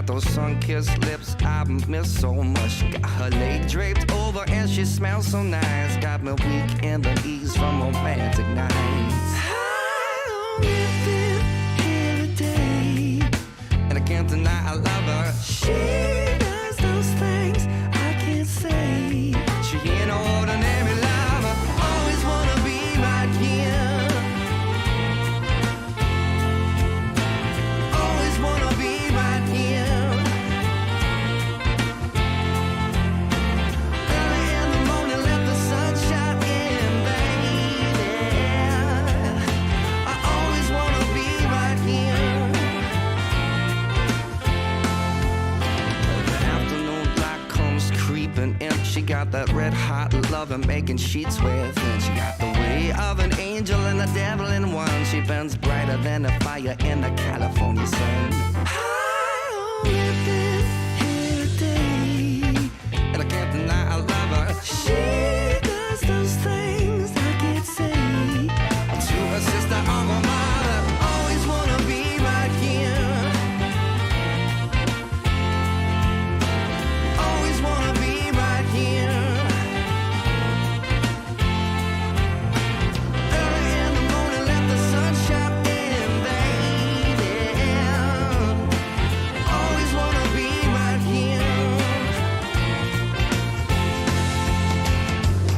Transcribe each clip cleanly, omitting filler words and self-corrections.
got those sun-kissed lips I miss so much. She got her leg draped over and she smells so nice. Got me weak in the knees from romantic nights. I only feel here today, and I can't deny I love her. She does those things I can't say. She ain't no ordinary lover, always wanna be right here. Always wanna be right here. Early in the morning, let the sun shine in, baby. I always wanna be right here. The afternoon light comes creeping in. She got that red hot loving, making sheets with. And she got the way of an angel and the devil in one. She burns brighter than a fire in the California sun. I only been here a day, and I can't deny I love her. She does those things I can't say. To her sister or her mother, always wanna be right here. Always wanna be right here. Early in the morning, let the sun shine in, baby. Always wanna be right here.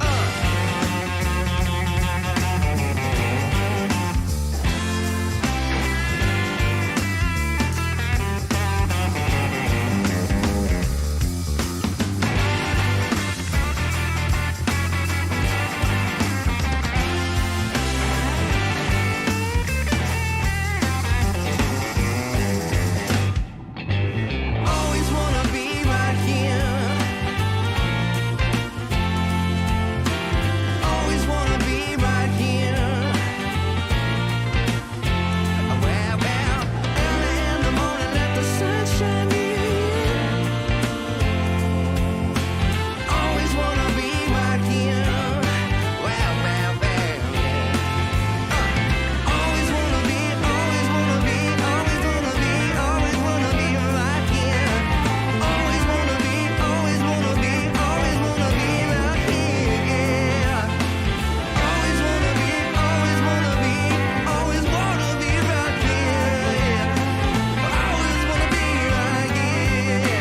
Always wanna be right here. Always wanna be right here. Well, early in the morning, let the sun shine in. Always wanna be right here. Well, always wanna be, always wanna be, always wanna be, always wanna be right here. Always wanna be, always wanna be, always wanna be right here. Always wanna be, always wanna be, always wanna be right here. Always wanna be right here.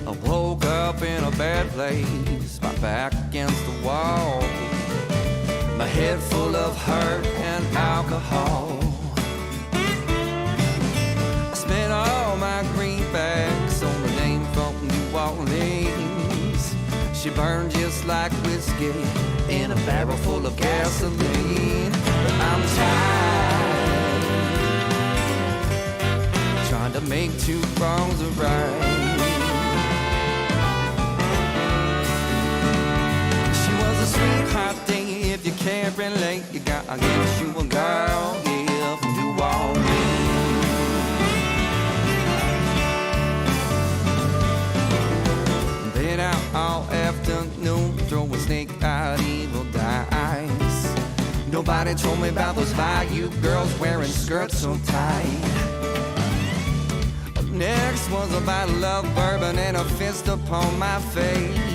I woke up in a bad place, my back against the wall, my head full of hurt and alcohol. I spent all my greenbacks on the name from New Orleans. She burned just like whiskey in a barrel full of gasoline. But I'm tired, trying to make two wrongs right. Sweetheart thing, if you can't relate, you gotta get you a girl, yeah, from New Orleans. Been out all afternoon, throwing snake-eyed evil dice. Nobody told me about those bayou girls wearing skirts so tight. Next was a bottle of bourbon and a fist upon my face.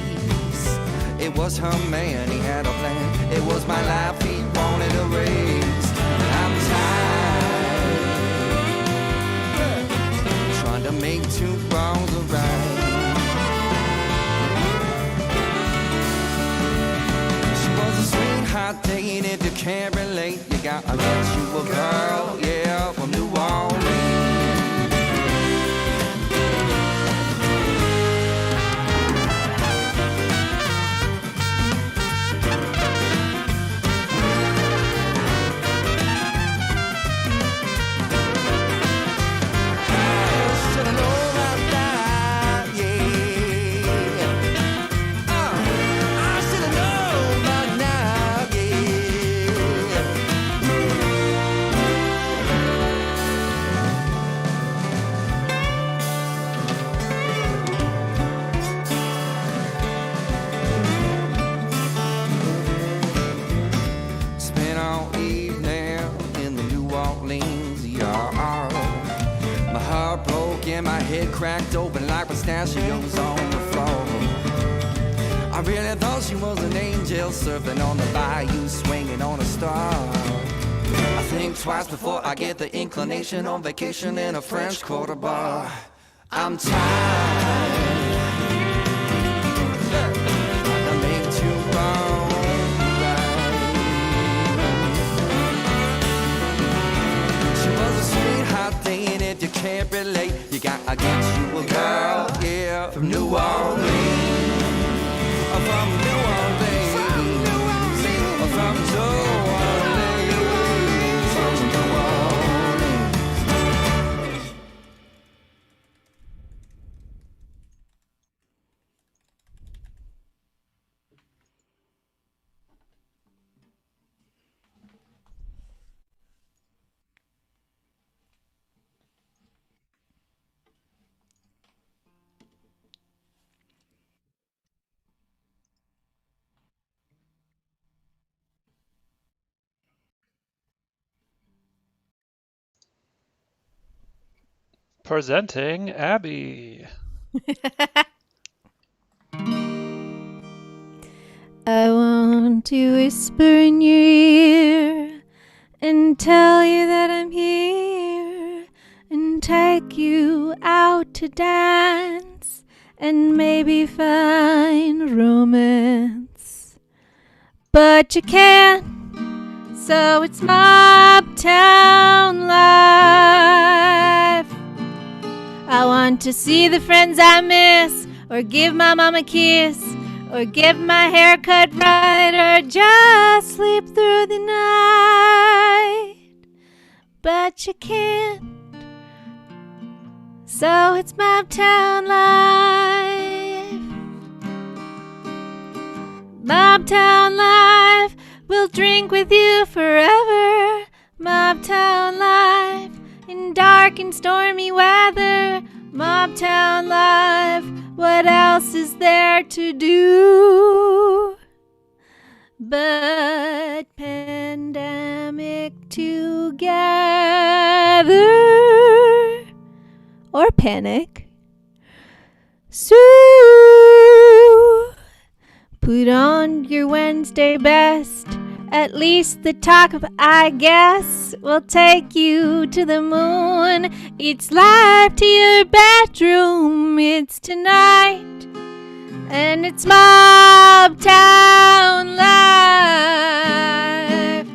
It was her man, he had a plan. It was my life he wanted to raise. I'm tired, trying to make two wrongs right. She was a sweetheart thing, if you can't relate, you gotta get you a girl, yeah, from and my head cracked open like pistachios on the floor. I really thought she was an angel surfing on the bayou, swinging on a star. I think twice before I get the inclination on vacation in a French Quarter bar. I'm tired. I make you wrong. She was a sweetheart thing, if you can't relate, you gotta get you a girl, yeah, from New Orleans. From New Orleans. From New Orleans. From New Orleans. From New Orleans. Presenting Abby. I want to whisper in your ear and tell you that I'm here and take you out to dance and maybe find romance. But you can't, so it's Mobtown life. I want to see the friends I miss, or give my mom a kiss, or get my hair cut right, or just sleep through the night. But you can't, so it's Mobtown life. Mobtown life, we'll drink with you forever. Mobtown life, in dark and stormy weather. Mobtown life, what else is there to do but pandemic together, or panic? So put on your Wednesday best. At least the talk of I guess will take you to the moon. It's live to your bedroom. It's tonight. And it's Mobtown Live.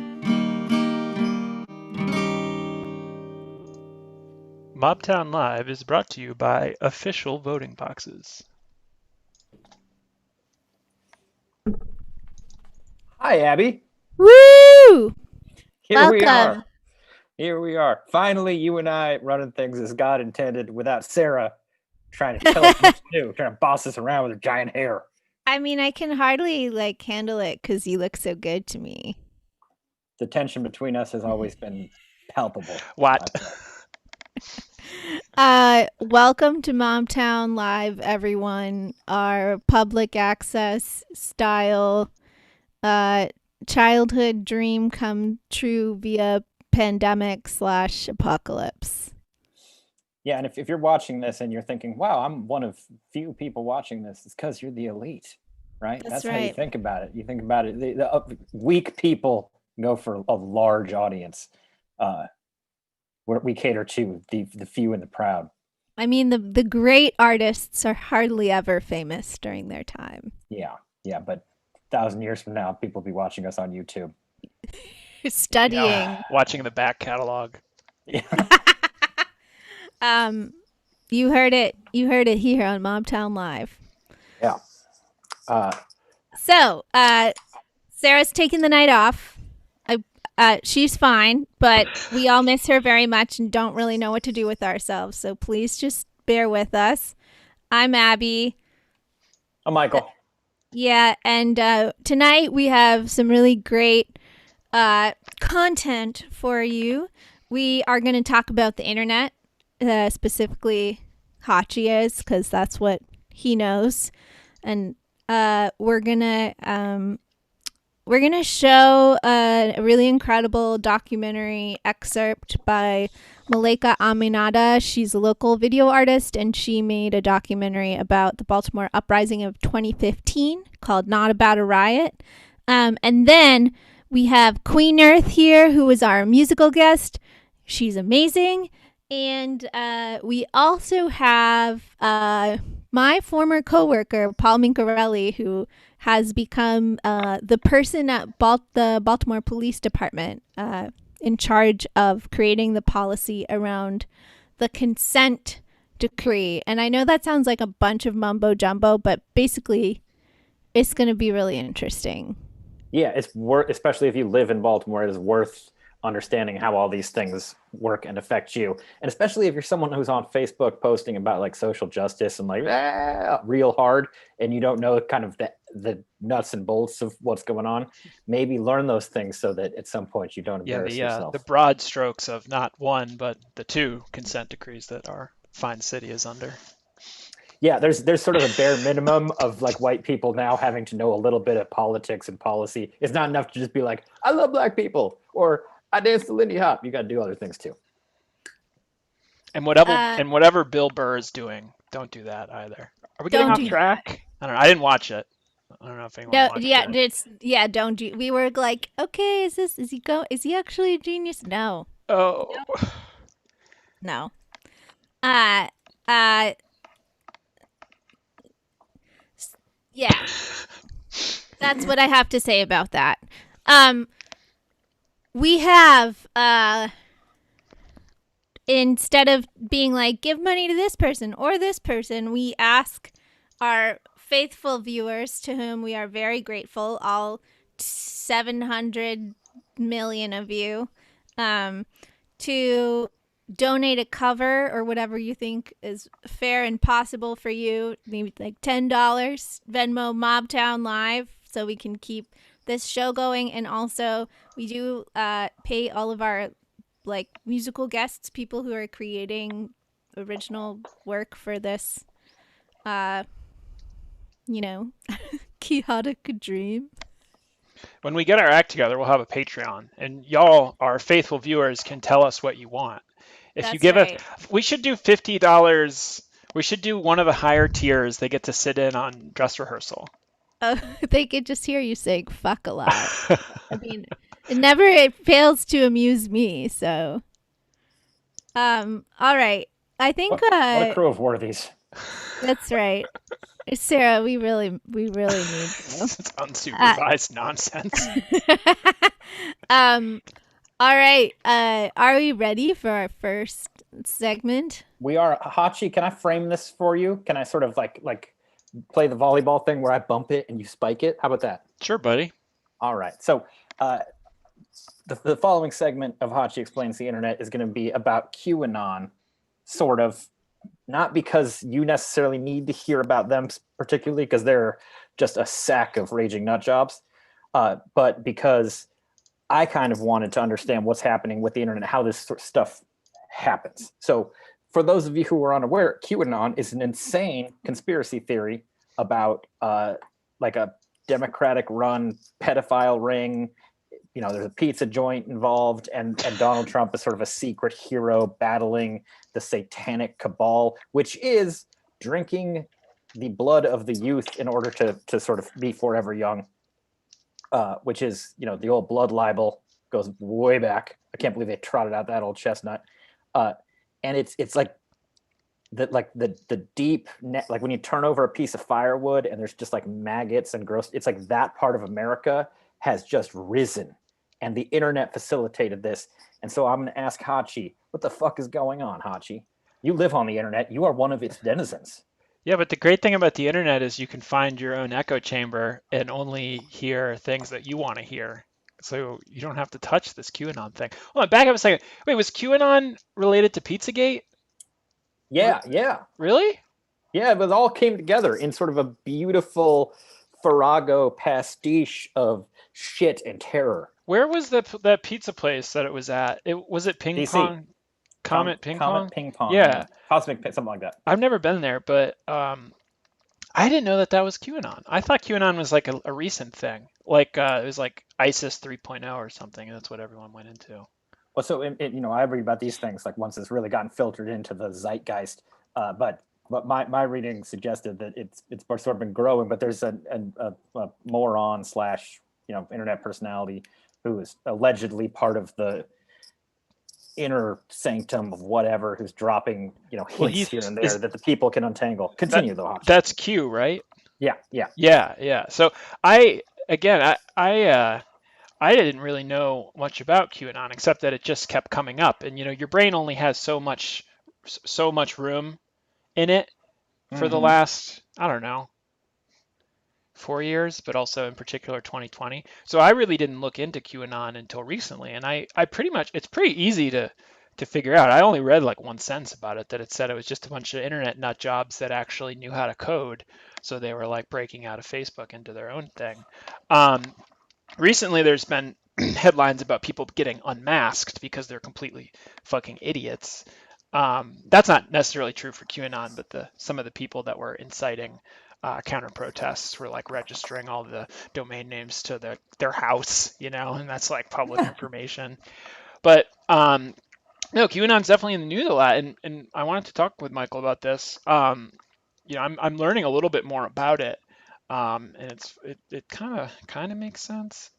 Mobtown Live is brought to you by Official Voting Boxes. Hi, Abby. Woo! Here we are. Welcome. Here we are. Finally, you and I running things as God intended without Sarah trying to tell us what to do, trying to boss us around with her giant hair. I mean, I can hardly handle it because you look so good to me. The tension between us has always been palpable. What? Welcome to Mobtown Live, everyone. Our public access style childhood dream come true via pandemic/apocalypse. Yeah, and if you're watching this and you're thinking, wow, I'm one of few people watching this, it's because you're the elite, right? That's how you right. think about it. You think about it. The weak people go for a large audience. Where we cater to the few and the proud. I mean, the great artists are hardly ever famous during their time. Yeah, but 1,000 years from now, people will be watching us on YouTube. Studying. Yeah. Watching the back catalog. Yeah. You heard it here on Mobtown Live. Yeah. So, Sarah's taking the night off. She's fine, but we all miss her very much and don't really know what to do with ourselves. So please just bear with us. I'm Abby. I'm Michael. Yeah, and tonight we have some really great content for you. We are going to talk about the internet, specifically Hachi is, because that's what he knows. And we're going to we're gonna show a really incredible documentary excerpt by Malika Aminata. She's a local video artist, and she made a documentary about the Baltimore uprising of 2015 called "Not About a Riot." And then we have QueenEarth here, who is our musical guest. She's amazing. And we also have my former coworker, Paul Mincarelli, who has become the person at the Baltimore Police Department in charge of creating the policy around the consent decree. And I know that sounds like a bunch of mumbo jumbo, but basically it's going to be really interesting. Yeah, it's worth, especially if you live in Baltimore, it is worth understanding how all these things work and affect you. And especially if you're someone who's on Facebook posting about like social justice and like real hard, and you don't know kind of the nuts and bolts of what's going on, maybe learn those things so that at some point you don't embarrass yourself. The broad strokes of not one, but the two consent decrees that our fine city is under. Yeah, there's sort of a bare minimum of like white people now having to know a little bit of politics and policy. It's not enough to just be like, I love black people, or I dance the Lindy Hop. You got to do other things too. And whatever Bill Burr is doing, don't do that either. Are we getting off track? I don't know. I didn't watch it. I don't know if anyone watched it. Don't do. We were like, okay, is he actually a genius? No. Oh. No. Yeah. That's what I have to say about that. We have instead of being like, give money to this person or this person, we ask our faithful viewers, to whom we are very grateful, all 700 million of you, to donate a cover or whatever you think is fair and possible for you. Maybe like $10, Venmo Mobtown Live, so we can keep this show going. And also we do pay all of our like musical guests, people who are creating original work for this chaotic dream. When we get our act together, we'll have a Patreon, and y'all, our faithful viewers, can tell us what you want. If you give us, we should do $50. We should do one of the higher tiers. They get to sit in on dress rehearsal. They could just hear you saying "fuck" a lot. I mean, it fails to amuse me. So, all right. I think what a crew of worthies. That's right, Sarah. We really need you. It's unsupervised nonsense. All right. Are we ready for our first segment? We are. Hachi, can I frame this for you? Can I sort of like play the volleyball thing where I bump it and you spike it? How about that? Sure, buddy. All right. So the following segment of Hachi Explains the Internet is going to be about QAnon, sort of. Not because you necessarily need to hear about them particularly, because they're just a sack of raging nut jobs, but because I kind of wanted to understand what's happening with the internet, how this sort of stuff happens. So for those of you who are unaware, QAnon is an insane conspiracy theory about like a Democratic-run pedophile ring. You know, there's a pizza joint involved, and Donald Trump is sort of a secret hero battling the satanic cabal, which is drinking the blood of the youth in order to sort of be forever young, which is, the old blood libel goes way back. I can't believe they trotted out that old chestnut. And it's like the deep net, like when you turn over a piece of firewood and there's just like maggots and gross, it's like that part of America has just risen, and the internet facilitated this. And so I'm going to ask Hachi, what the fuck is going on, Hachi? You live on the internet. You are one of its denizens. Yeah, but the great thing about the internet is you can find your own echo chamber and only hear things that you want to hear. So you don't have to touch this QAnon thing. Hold on, back up a second. Wait, was QAnon related to Pizzagate? Yeah. Really? Yeah, it all came together in sort of a beautiful Farrago pastiche of shit and terror. Where was that pizza place that it was at? Was it Ping DC. Pong? Comet Ping Pong? Comet Ping Pong. Yeah. Cosmic, something like that. I've never been there, but I didn't know that was QAnon. I thought QAnon was like a recent thing. Like it was like ISIS 3.0 or something. That's what everyone went into. Well, so I read about these things like once it's really gotten filtered into the zeitgeist. But my reading suggested that it's sort of been growing. But there's a moron slash internet personality who is allegedly part of the inner sanctum of whatever, who's dropping hints here and there that the people can untangle. Continue though. That's Q, right? Yeah. So I didn't really know much about QAnon except that it just kept coming up, and your brain only has so much room in it for the last, I don't know, 4 years, but also in particular 2020. So I really didn't look into QAnon until recently, and I pretty much, it's pretty easy to figure out. I only read like one sentence about it, that it said it was just a bunch of internet nut jobs that actually knew how to code, so they were like breaking out of Facebook into their own thing. Recently, there's been headlines about people getting unmasked because they're completely fucking idiots. That's not necessarily true for QAnon, but some of the people that were inciting counter protests were like registering all the domain names to their house, and that's like public information. But no, QAnon's definitely in the news a lot, and I wanted to talk with Michael about this. I'm learning a little bit more about it. And it kind of makes sense.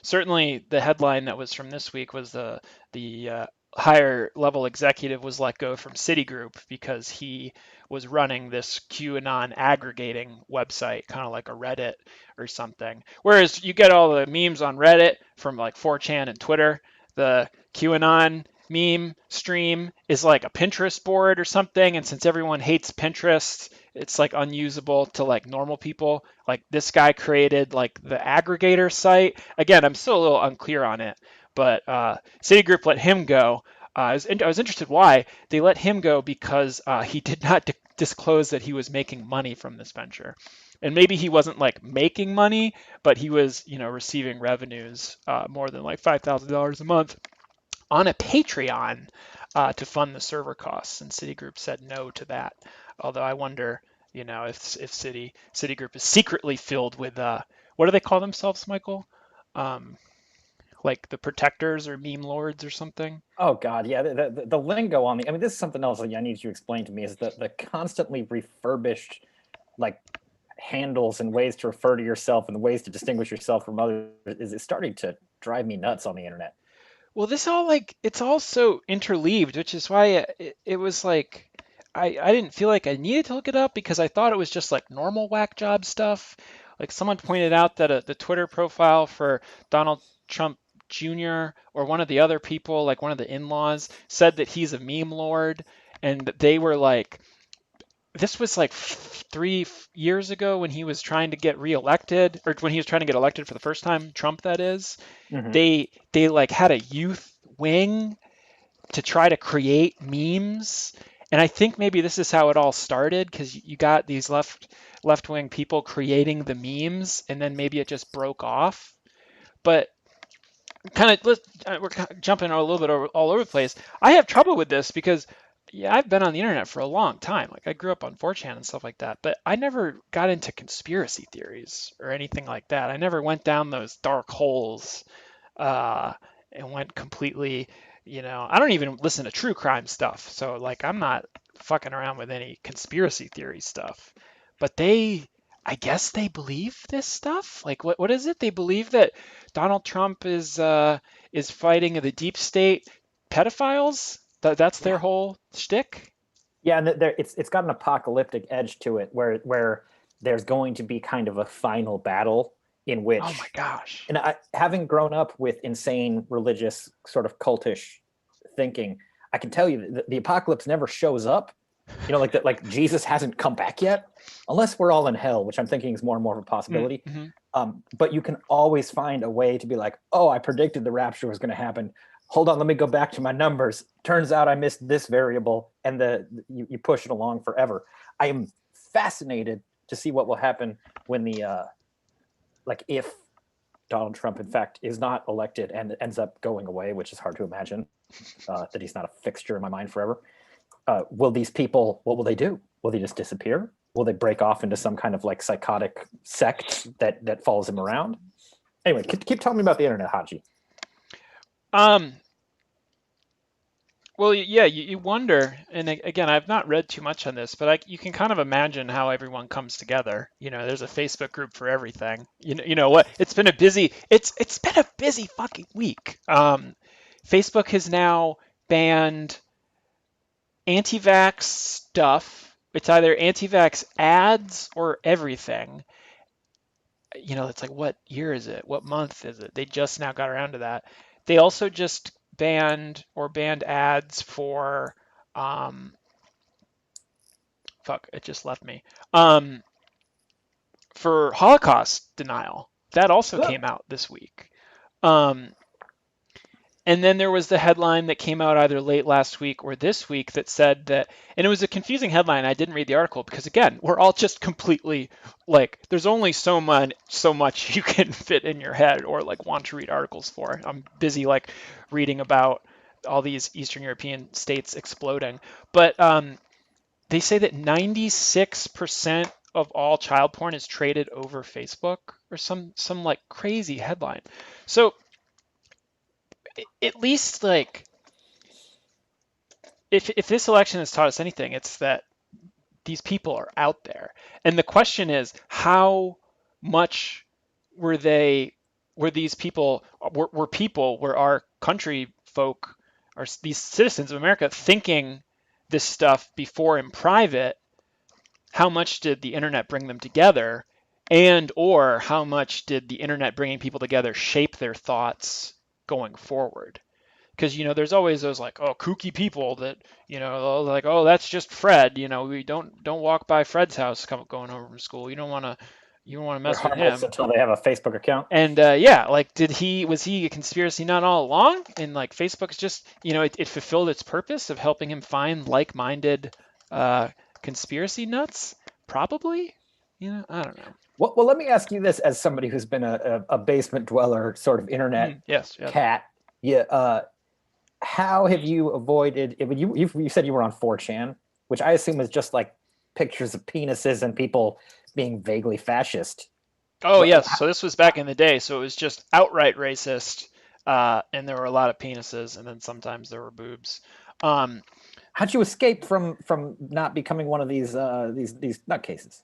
Certainly, the headline that was from this week was the higher level executive was let go from Citigroup because he was running this QAnon aggregating website, kind of like a Reddit or something. Whereas you get all the memes on Reddit from like 4chan and Twitter, the QAnon meme stream is like a Pinterest board or something, and since everyone hates Pinterest, it's like unusable to like normal people. Like this guy created like the aggregator site. Again, I'm still a little unclear on it, but Citigroup let him go. I was interested why they let him go, because he did not disclose that he was making money from this venture. And maybe he wasn't like making money, but he was receiving revenues more than like $5,000 a month on a Patreon to fund the server costs, and Citigroup said no to that. Although I wonder, if Citigroup is secretly filled with what do they call themselves, Michael? Like the protectors or meme lords or something? Oh God, yeah. The lingo on this is something else that I need you to explain to me, is the constantly refurbished like handles and ways to refer to yourself and the ways to distinguish yourself from others. Is it starting to drive me nuts on the internet? Well, it's all so interleaved, which is why it was like, I didn't feel like I needed to look it up, because I thought it was just like normal whack job stuff. Like someone pointed out that the Twitter profile for Donald Trump Jr. or one of the other people, like one of the in-laws, said that he's a meme lord, and that they were like, this was like 3 years ago when he was trying to get reelected, or when he was trying to get elected for the first time, Trump that is. Mm-hmm. They like had a youth wing to try to create memes. And I think maybe this is how it all started, because you got these left-wing people creating the memes, and then maybe it just broke off. But we're jumping a little bit all over the place. I have trouble with this because I've been on the internet for a long time. Like I grew up on 4chan and stuff like that, but I never got into conspiracy theories or anything like that. I never went down those dark holes and went completely, I don't even listen to true crime stuff. So like I'm not fucking around with any conspiracy theory stuff. But I guess they believe this stuff. Like what is it? They believe that Donald Trump is fighting the deep state pedophiles. That's their whole shtick. Yeah, and it's got an apocalyptic edge to it, where there's going to be kind of a final battle in which. Oh my gosh! And having grown up with insane religious sort of cultish thinking, I can tell you that the apocalypse never shows up. Like Jesus hasn't come back yet, unless we're all in hell, which I'm thinking is more and more of a possibility. Mm-hmm. But you can always find a way to be like, oh, I predicted the rapture was going to happen. Hold on, let me go back to my numbers. Turns out I missed this variable, and you push it along forever. I am fascinated to see what will happen when if Donald Trump, in fact, is not elected and ends up going away, which is hard to imagine, that he's not a fixture in my mind forever. Will these people, what will they do? Will they just disappear? will they break off into some kind of like psychotic sect that follows him around? Anyway, keep telling me about the internet, Hachi. Well, yeah, you wonder, and again, I've not read too much on this, but you can kind of imagine how everyone comes together. There's a Facebook group for everything. You know what? It's been a busy fucking week. Facebook has now banned anti-vax stuff. It's either anti-vax ads or everything. It's like, what year is it? What month is it? They just now got around to that. They also just banned ads for it just left me. For Holocaust denial. That also came out this week. And then there was the headline that came out either late last week or this week that said that, and it was a confusing headline. I didn't read the article because, again, we're all just completely like, there's only so much you can fit in your head or like want to read articles for. I'm busy like reading about all these Eastern European states exploding. But they say that 96% of all child porn is traded over Facebook or some like crazy headline. So at least like if this election has taught us anything, it's that these people are out there. And the question is, how much were these people, were our country folk, or these citizens of America thinking this stuff before in private? How much did the internet bring them together? And or how much did the internet bringing people together shape their thoughts going forward? Because there's always those like, oh, kooky people that like, oh, that's just Fred. We don't walk by Fred's house going over from school. You don't want to mess with him until they have a Facebook account. And yeah, like, was he a conspiracy nut all along? And like, Facebook's just it fulfilled its purpose of helping him find like-minded conspiracy nuts. Probably. I don't know. Well, let me ask you this, as somebody who's been a basement dweller, sort of internet cat. Yeah. How have you avoided? You said you were on 4chan, which I assume is just like pictures of penises and people being vaguely fascist. Oh, yes. So this was back in the day. So it was just outright racist, and there were a lot of penises, and then sometimes there were boobs. How'd you escape from not becoming one of these nutcases?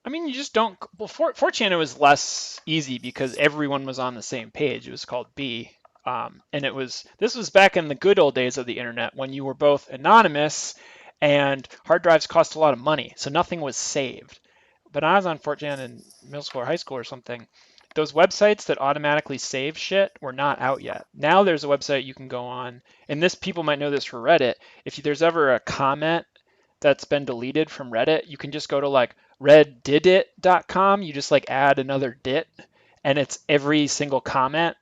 I mean, you just don't. Well, 4chan, it was less easy because everyone was on the same page. It was called B. And this was back in the good old days of the internet when you were both anonymous and hard drives cost a lot of money, so nothing was saved. But I was on 4chan in middle school or high school or something. Those websites that automatically save shit were not out yet. Now there's a website you can go on, and people might know this for Reddit. If there's ever a comment that's been deleted from Reddit, you can just go to like reddidit.com. You just like add another dit, and it's every single comment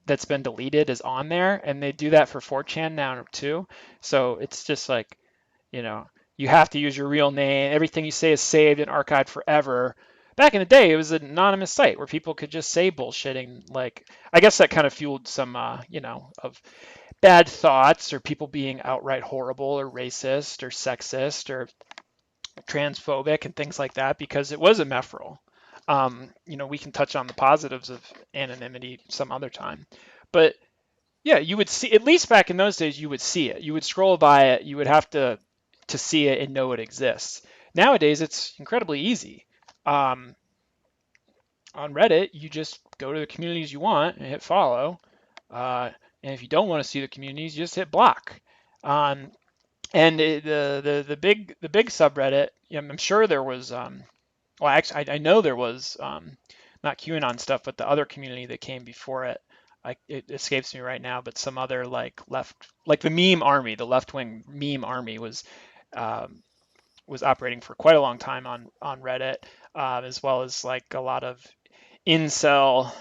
that's been deleted is on there, and they do that for 4chan now too. So it's just like, you have to use your real name. Everything you say is saved and archived forever. Back in the day, it was an anonymous site where people could just say bullshitting. Like, I guess that kind of fueled some, of bad thoughts, or people being outright horrible or racist or sexist or transphobic and things like that, because it was ephemeral. We can touch on the positives of anonymity some other time. But yeah, you would see, at least back in those days, you would see it. You would scroll by it. You would have to see it and know it exists. Nowadays, it's incredibly easy. On Reddit, you just go to the communities you want and hit follow. And if you don't want to see the communities, you just hit block. And the big subreddit, I'm sure there was, well, actually, I know there was not QAnon stuff, but the other community that came before it. It escapes me right now, but some other like the meme army, the left-wing meme army was operating for quite a long time on Reddit, as well as like a lot of incel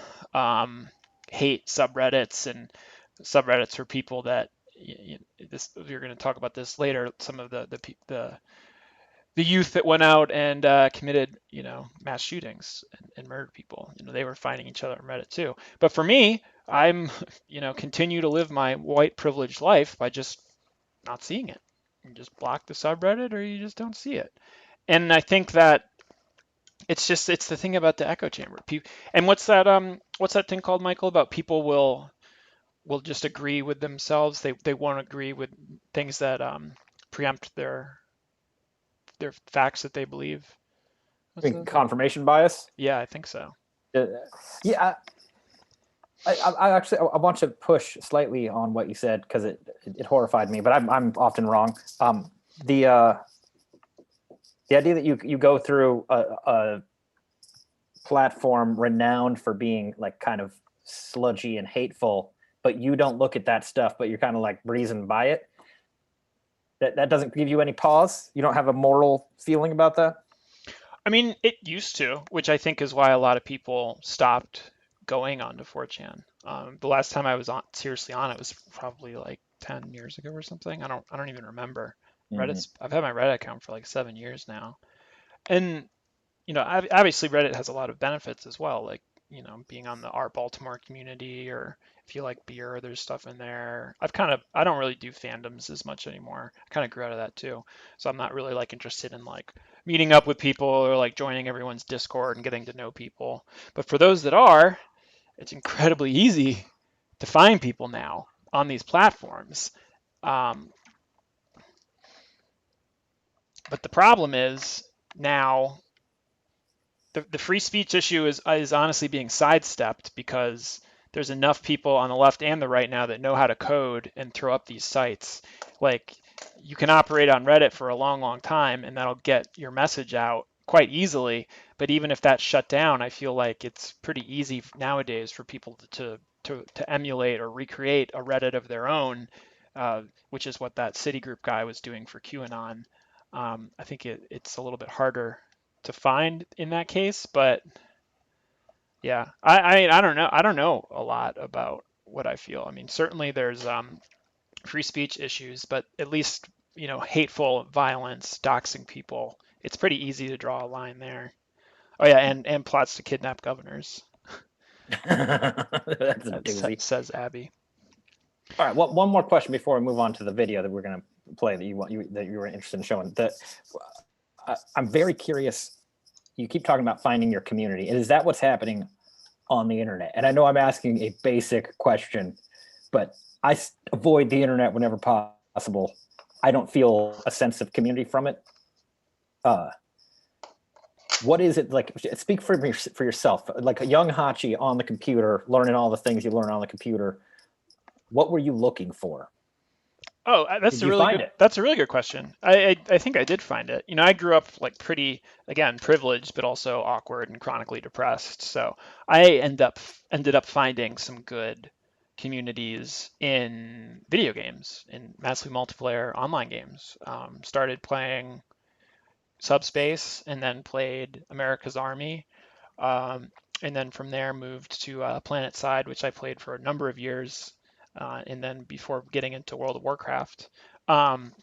hate subreddits and subreddits for people that you're going to talk about this later. Some of the youth that went out and committed, mass shootings and murdered people. They were finding each other on Reddit too. But for me, I'm, continue to live my white privileged life by just not seeing it. You just block the subreddit, or you just don't see it. And I think that it's the thing about the echo chamber. And what's that thing called, Michael, about people will just agree with themselves. They won't agree with things that preempt their facts that they believe. I mean, confirmation bias. Yeah, I think so. Yeah, I actually I want to push slightly on what you said because it horrified me, but I'm often wrong. The idea that you go through a platform renowned for being like kind of sludgy and hateful, but you don't look at that stuff, but you're kind of like breezing by it. That doesn't give you any pause. You don't have a moral feeling about that. I mean, it used to, which I think is why a lot of people stopped going onto 4chan. The last time I was seriously on it was probably like 10 years ago or something. I don't even remember. I've had my Reddit account for like 7 years now. And, obviously Reddit has a lot of benefits as well, like, being on the Baltimore community, or if you like beer, there's stuff in there. I don't really do fandoms as much anymore. I kind of grew out of that too. So I'm not really like interested in like meeting up with people or like joining everyone's Discord and getting to know people. But for those that are, it's incredibly easy to find people now on these platforms. But the problem is now the free speech issue is honestly being sidestepped because there's enough people on the left and the right now that know how to code and throw up these sites. Like, you can operate on Reddit for a long, long time, and that'll get your message out quite easily. But even if that's shut down, I feel like it's pretty easy nowadays for people to emulate or recreate a Reddit of their own, which is what that Citigroup guy was doing for QAnon. I think it's a little bit harder to find in that case, but yeah, I don't know. I don't know a lot about what I feel. I mean, certainly there's free speech issues, but at least, hateful violence, doxing people, it's pretty easy to draw a line there. Oh yeah, and plots to kidnap governors. That's a doozy. Says Abby. All right, well, one more question before we move on to the video that we're going to play that you were interested in showing. I'm very curious. You keep talking about finding your community. Is that what's happening on the internet? And I know I'm asking a basic question, but I avoid the internet whenever possible. I don't feel a sense of community from it. What is it like? Speak for yourself. Like a young Hachi on the computer, learning all the things you learn on the computer. What were you looking for? Oh, that's a really good question. I think I did find it. I grew up like pretty, again, privileged, but also awkward and chronically depressed. So I ended up finding some good communities in video games, in massively multiplayer online games. Started playing Subspace, and then played America's Army. And then from there moved to Planet Side, which I played for a number of years. And then before getting into World of Warcraft, and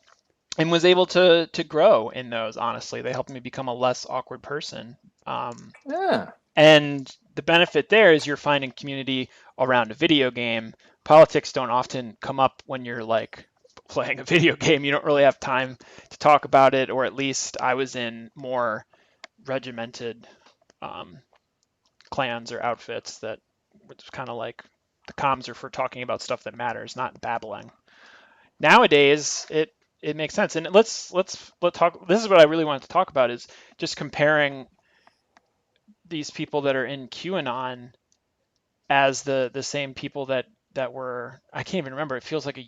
was able to grow in those. Honestly, they helped me become a less awkward person. Yeah. And the benefit there is you're finding community around a video game. Politics don't often come up when you're like playing a video game. You don't really have time to talk about it, or at least I was in more regimented clans or outfits that was kind of like, the comms are for talking about stuff that matters, not babbling. Nowadays, it makes sense. And let's talk. This is what I really wanted to talk about, is just comparing these people that are in QAnon as the same people that were, I can't even remember. It feels like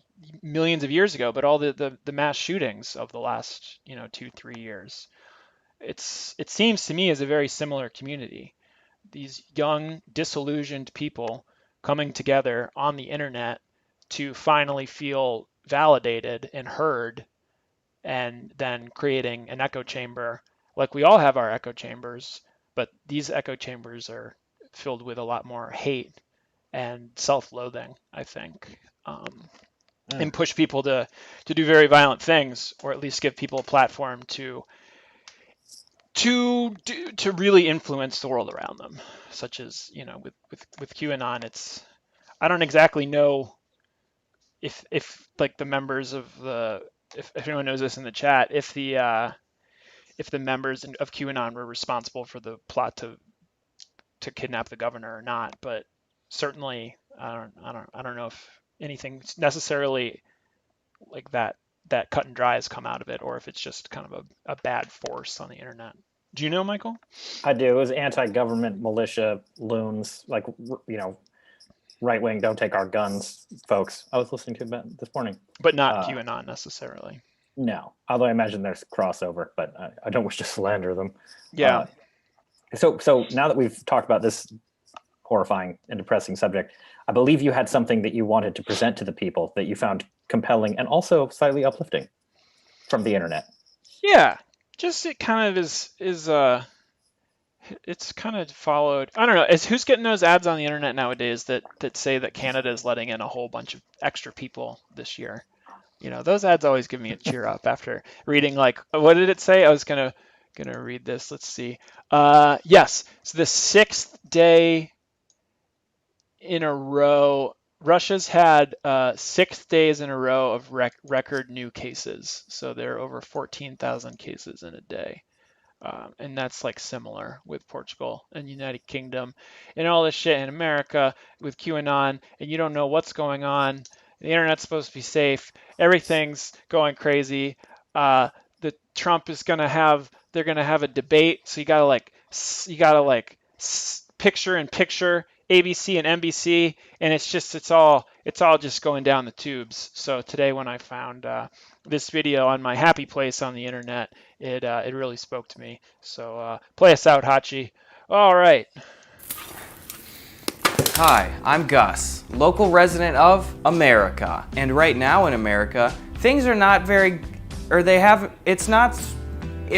millions of years ago, but all the mass shootings of the last 2-3 years. It seems to me as a very similar community. These young, disillusioned people coming together on the internet to finally feel validated and heard, and then creating an echo chamber. Like, we all have our echo chambers, but these echo chambers are filled with a lot more hate and self-loathing, I think, and push people to do very violent things, or at least give people a platform to really influence the world around them, such as with QAnon. I don't exactly know if like the members of if anyone knows this in the chat, if if the members of QAnon were responsible for the plot to kidnap the governor or not, but certainly I don't know if anything necessarily like that cut and dry has come out of it, or if it's just kind of a bad force on the internet. Do you know, Michael? I do. It was anti-government militia loons, like, right wing, don't take our guns, folks. I was listening to it this morning. But not QAnon necessarily. No, although I imagine there's crossover, but I don't wish to slander them. Yeah. So now that we've talked about this horrifying and depressing subject, I believe you had something that you wanted to present to the people that you found compelling and also slightly uplifting from the internet. Yeah, just it kind of is it's kind of followed. I don't know. Who's getting those ads on the internet nowadays that say that Canada is letting in a whole bunch of extra people this year? Those ads always give me a cheer up after reading, like, what did it say? I was gonna read this. Let's see. Yes. So the 6th day in a row, Russia's had 6 days in a row of record new cases. So there are over 14,000 cases in a day. And that's like similar with Portugal and United Kingdom and all this shit in America with QAnon, and you don't know what's going on. The internet's supposed to be safe. Everything's going crazy. The Trump is they're gonna have a debate. So you gotta picture in picture ABC and NBC, and it's all just going down the tubes. So today when I found this video on my happy place on the internet, it really spoke to me. So play us out, Hachi. All right. Hi, I'm Gus, local resident of America. And right now in America, things are not very, or they have, it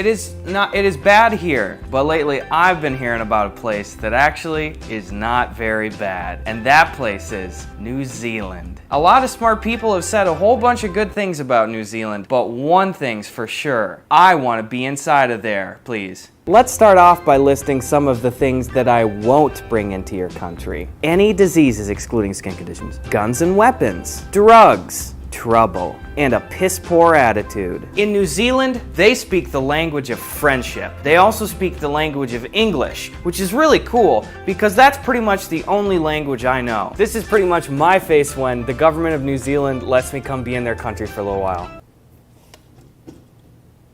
is bad here. But lately I've been hearing about a place that actually is not very bad. And that place is New Zealand. A lot of smart people have said a whole bunch of good things about New Zealand, but one thing's for sure. I want to be inside of there, please. Let's start off by listing some of the things that I won't bring into your country. Any diseases excluding skin conditions, guns and weapons, drugs, trouble, and a piss-poor attitude. In New Zealand, they speak the language of friendship. They also speak the language of English, which is really cool because that's pretty much the only language I know. This is pretty much my face when the government of New Zealand lets me come be in their country for a little while.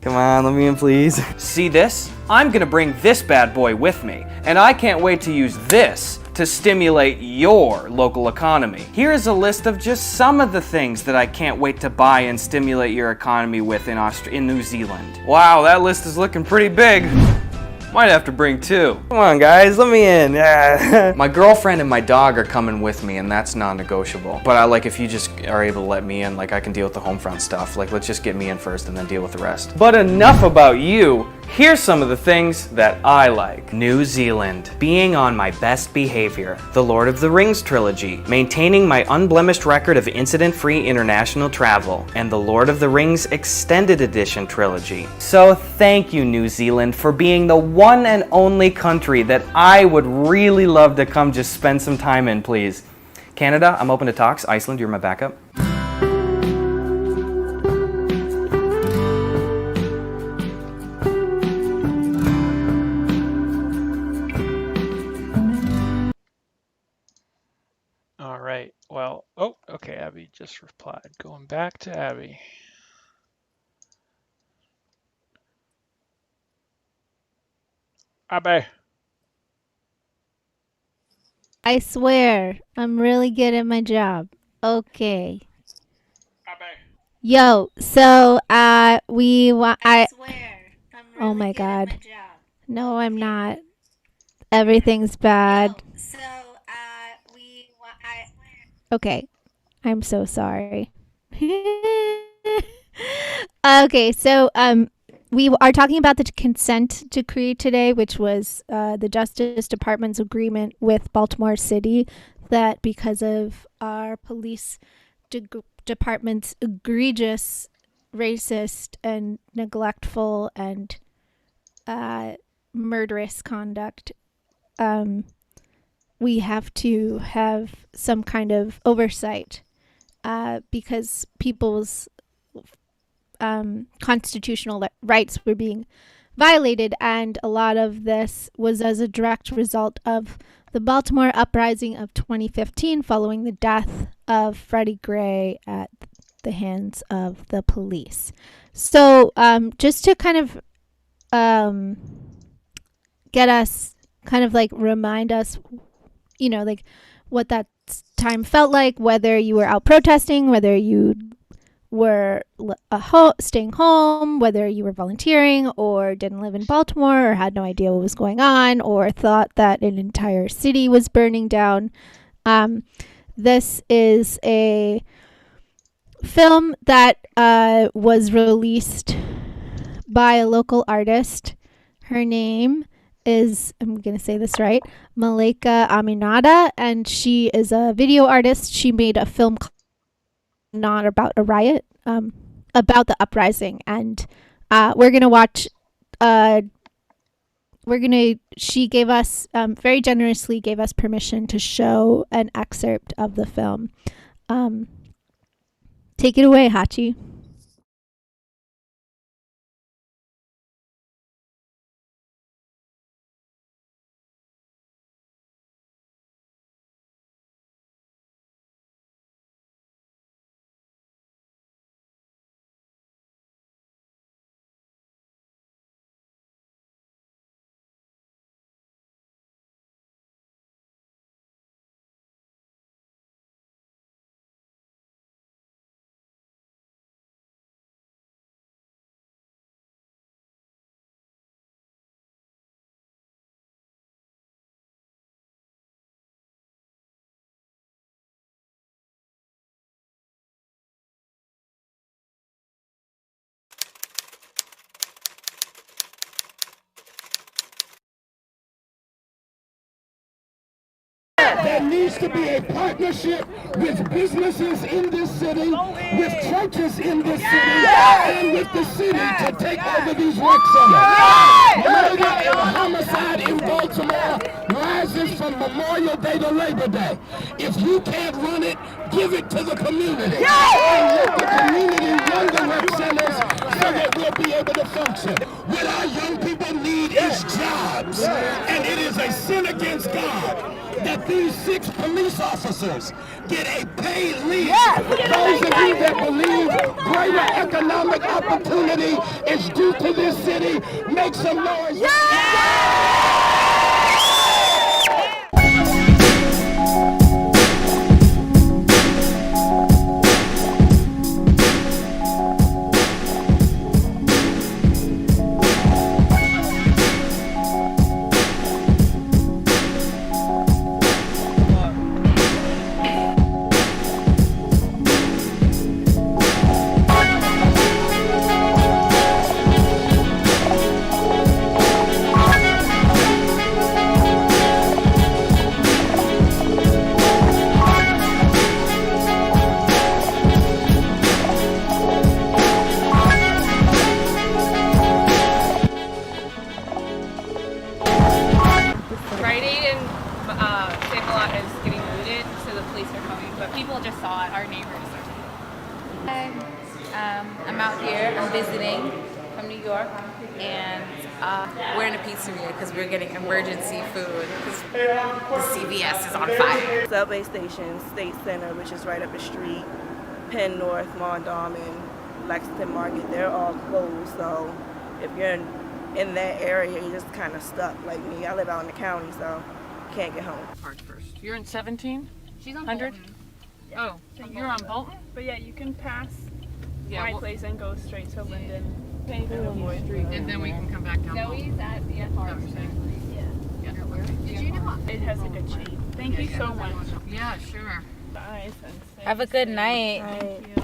Come on, let me in, please. See this? I'm gonna bring this bad boy with me, and I can't wait to use this to stimulate your local economy. Here's a list of just some of the things that I can't wait to buy and stimulate your economy with in New Zealand. Wow, that list is looking pretty big. Might have to bring 2. Come on, guys, let me in. My girlfriend and my dog are coming with me, and that's non-negotiable. But if you just are able to let me in, I can deal with the home front stuff. Let's just get me in first and then deal with the rest. But enough about you. Here's some of the things that I like. New Zealand. Being on my best behavior. The Lord of the Rings trilogy. Maintaining my unblemished record of incident-free international travel. And the Lord of the Rings Extended Edition trilogy. So thank you, New Zealand, for being the one and only country that I would really love to come just spend some time in, please. Canada, I'm open to talks. Iceland, you're my backup. All right. Well, oh, okay. Abby just replied. Going back to Abby. Abby. I swear, I'm really good at my job. Okay. Abby. Yo, so we want. I swear, I'm really Oh my good at God. my job. No, I'm not. Everything's bad. So, Okay, I'm so sorry. Okay, so we are talking about the consent decree today, which was the Justice Department's agreement with Baltimore City that because of our police department's egregious, racist, and neglectful and murderous conduct, we have to have some kind of oversight because people's constitutional rights were being violated, and a lot of this was as a direct result of the Baltimore uprising of 2015 following the death of Freddie Gray at the hands of the police. So just to kind of get us, kind of like remind us, you know, like what that time felt like, whether you were out protesting, whether you were staying home, whether you were volunteering or didn't live in Baltimore or had no idea what was going on or thought that an entire city was burning down. This is a film that was released by a local artist. Her name is, I'm going to say this right, Malika Aminata, and she is a video artist. She made a film not about a riot, about the uprising, and we're going to watch, she gave us, very generously gave us permission to show an excerpt of the film. Take it away, Hachi. There needs to be a partnership with businesses in this city, with churches in this city, and with the city to take over these rec centers. Murder and homicide in Baltimore rises from Memorial Day to Labor Day. If you can't run it, give it to the community. And let the community run the rec centers so that we'll be able to function. What our young people need is jobs, and it is a sin against God that these 6 police officers get a paid leave. Those of you that believe greater economic opportunity is due to this city, make some noise. I'm out here, I'm visiting from New York, and we're in a pizzeria because we're getting emergency food because the CVS is on fire. Subway station, State Center, which is right up the street, Penn North, Mondawmin, Lexington Market, they're all closed. So if you're in that area, you're just kind of stuck like me. I live out in the county, so can't get home. March 1st. You're in 17? She's on 100? Bolton. Oh, you're on Bolton? But yeah, you can pass my well, place and go straight to Linden. And then we can come back down Bolton. Zoe's at the farm. Yeah. Did you know? It has a good shape. Thank you so much. Yeah, sure. Bye, Sensei. Have a good night. Thank you.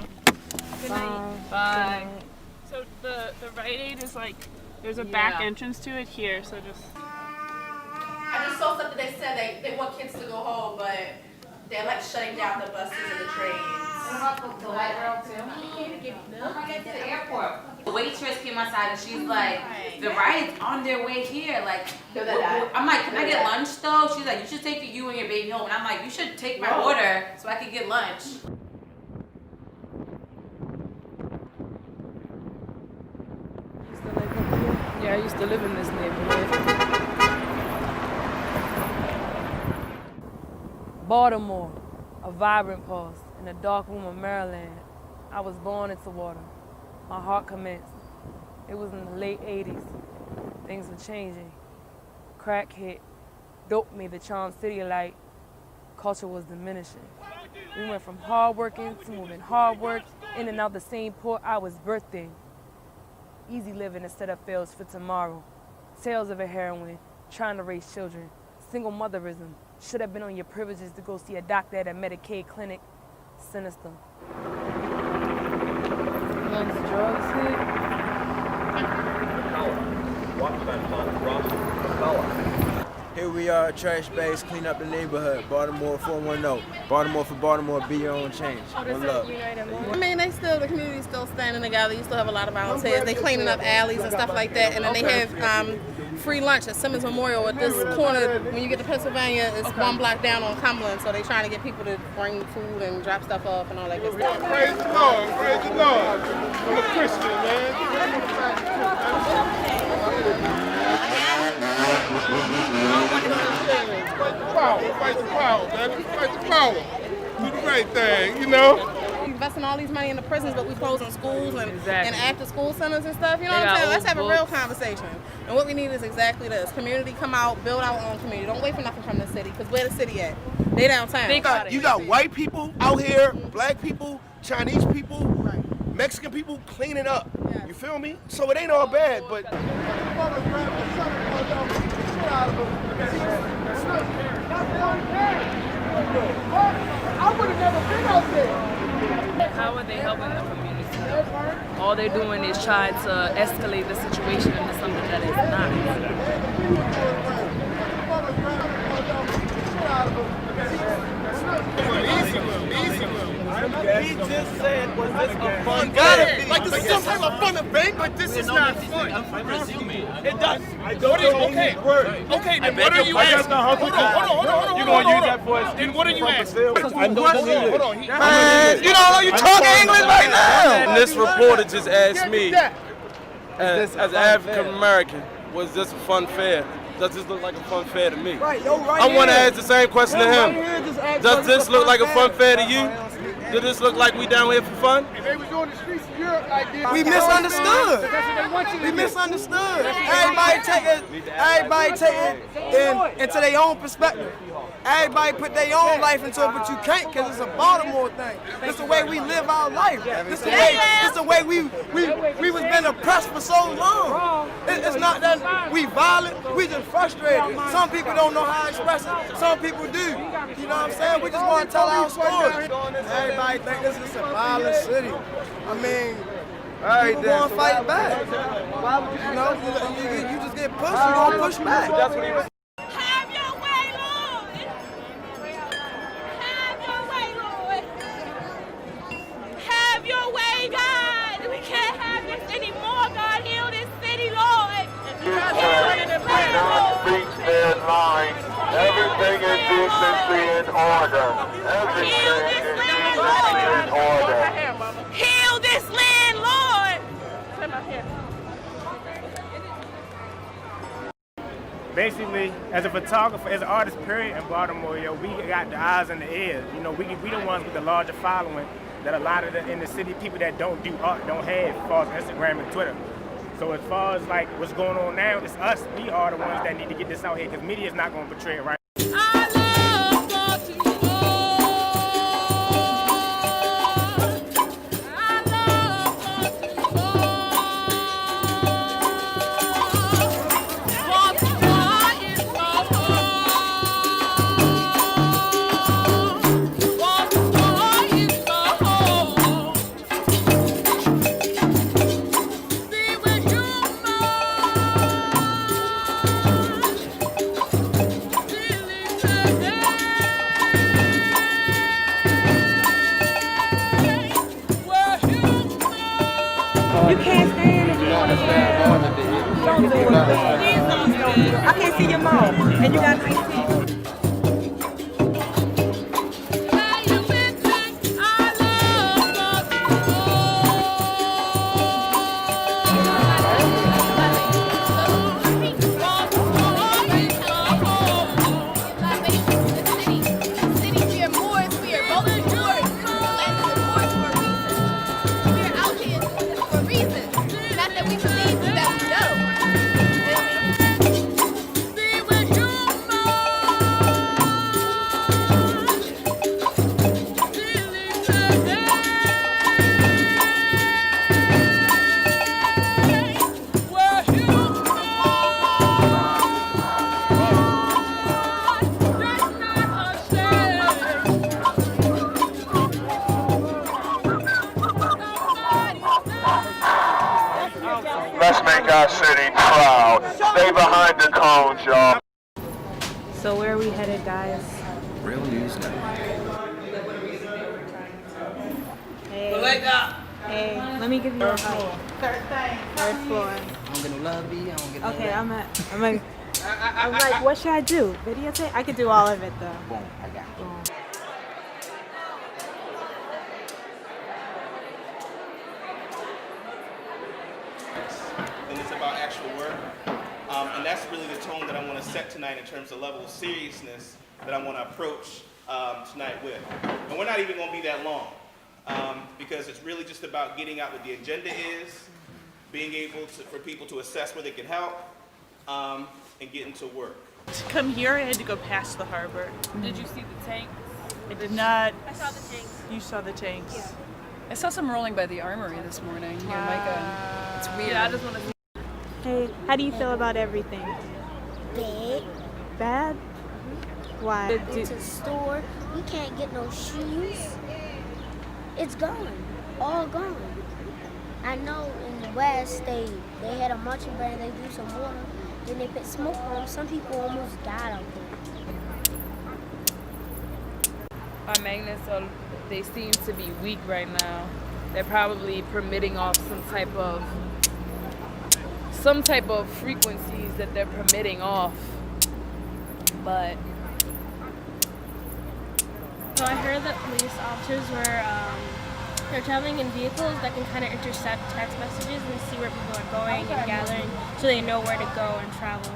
Good night. Bye. So the Rite Aid is like, there's a back entrance to it here, so just... I just saw something they said they want kids to go home, but they're like shutting down the buses and the trains. What about the white girl too? I can't get milk. I get to the airport. The waitress came outside and she's like, the ride's on their way here. Like, I'm like, can I get lunch though? She's like, you should take you and your baby home. And I'm like, you should take my order so I can get lunch. You still live up here? Yeah. I used to live in this neighborhood. Baltimore, a vibrant pulse in the dark room of Maryland. I was born into water. My heart commenced. It was in the late 80s. Things were changing. Crack hit, doped me, the charm city light. Culture was diminishing. We went from hard working to moving hard work, in and out the same port I was birthed in. Easy living instead of fails for tomorrow. Tales of a heroine, trying to raise children. Single motherism, should have been on your privileges to go see a doctor at a Medicaid clinic. Sinister. Once drugs hit. Here we are, trash bags, clean up the neighborhood. Baltimore 410. Baltimore for Baltimore, be your own change. One love. I mean, the community's still standing together. You still have a lot of volunteers. They cleaning up alleys and stuff like that. And then they have free lunch at Simmons Memorial at this corner. When you get to Pennsylvania, it's 1 block down on Cumberland. So they're trying to get people to bring food and drop stuff off and all that good stuff. Praise the Lord, praise the Lord. I'm a Christian, man. Fight the power, man. Fight the power. Do the right thing, you know? We investing all these money in the prisons, but we closing schools and after school centers and stuff. You know what I'm saying? Let's have a real conversation. And what we need is exactly this. Community, come out, build our own community. Don't wait for nothing from the city, because where the city at? They downtown. You got white people out here, black people, Chinese people, Mexican people cleaning up. You feel me? So it ain't all bad, but... I would have never been out there. How are they helping the community? All they're doing is trying to escalate the situation into something that is not. He just said, was this a fun game? Like this is some type of fun event, but this is not fun. It does. Okay. Okay, then what are you asking? Hold on. You gonna use that for us? Then what are you asking? Hold on. Man, you know, you talking English right now. And this reporter just asked me, as an African American, was this a fun fair? Does this look like a fun fair to me? I want to ask the same question to him. Does this look like a fun fair to you? Does this look like we down here for fun? We misunderstood. We misunderstood. Everybody take it into their own perspective. Everybody put their own life into it, but you can't because it's a Baltimore thing. It's the way we live our life. It's the way we was been oppressed for so long. It's not that we violent, we just frustrated. Some people don't know how to express it. Some people do. You know what I'm saying? We just want to tell our stories. Everybody think this is a violent city. I mean, people want to fight back. You know, you just get pushed, you don't push back. That's what he was. Have your way, Lord. Have your way, Lord. Have your way, God. We can't have this anymore, God. Heal this city, Lord. Heal this land, Lord. Everything is decency and order. Heal this land, Lord. Heal this land, Lord. Basically, as a photographer, as an artist, period, in Baltimore, we got the eyes and the ears. You know, we the ones with the larger following that a lot of the in the city people that don't do art don't have, as far as Instagram and Twitter. So as far as like what's going on now, it's us. We are the ones that need to get this out here because media is not going to portray it right. You can't stand it. Don't do it. Please don't do it. I can't see your mouth. And you got nice teeth. Let's make our city proud. Stay behind the cones, y'all. So where are we headed, guys? Real News Network. Hey. Hey, let me give you a hug. Third floor. I don't get no love, I don't get no Okay, I'm like, what should I do? Videotape? I could do all of it though. Boom, I got it. Boom. And it's about actual work. And that's really the tone that I want to set tonight in terms of level of seriousness that I want to approach tonight with. And we're not even going to be that long because it's really just about getting out what the agenda is, being able for people to assess where they can help, and getting to work. To come here, I had to go past the harbor. Did you see the tanks? I did not. I saw the tanks. You saw the tanks. Yeah. I saw some rolling by the armory this morning near Micah. It's weird. Yeah, I just want to see. Hey, how do you feel about everything? Bad. Bad? Why? Went to the store. We can't get no shoes. It's gone. All gone. I know in the West they had a marching band. They threw some water. Then they put smoke on them. Some people almost died out there. Our magnets they seem to be weak right now. They're probably permitting off some type of frequencies that they're permitting off. But so I heard that police officers they're traveling in vehicles that can kind of intercept text messages and see where people are going and gathering, so they know where to go and travel.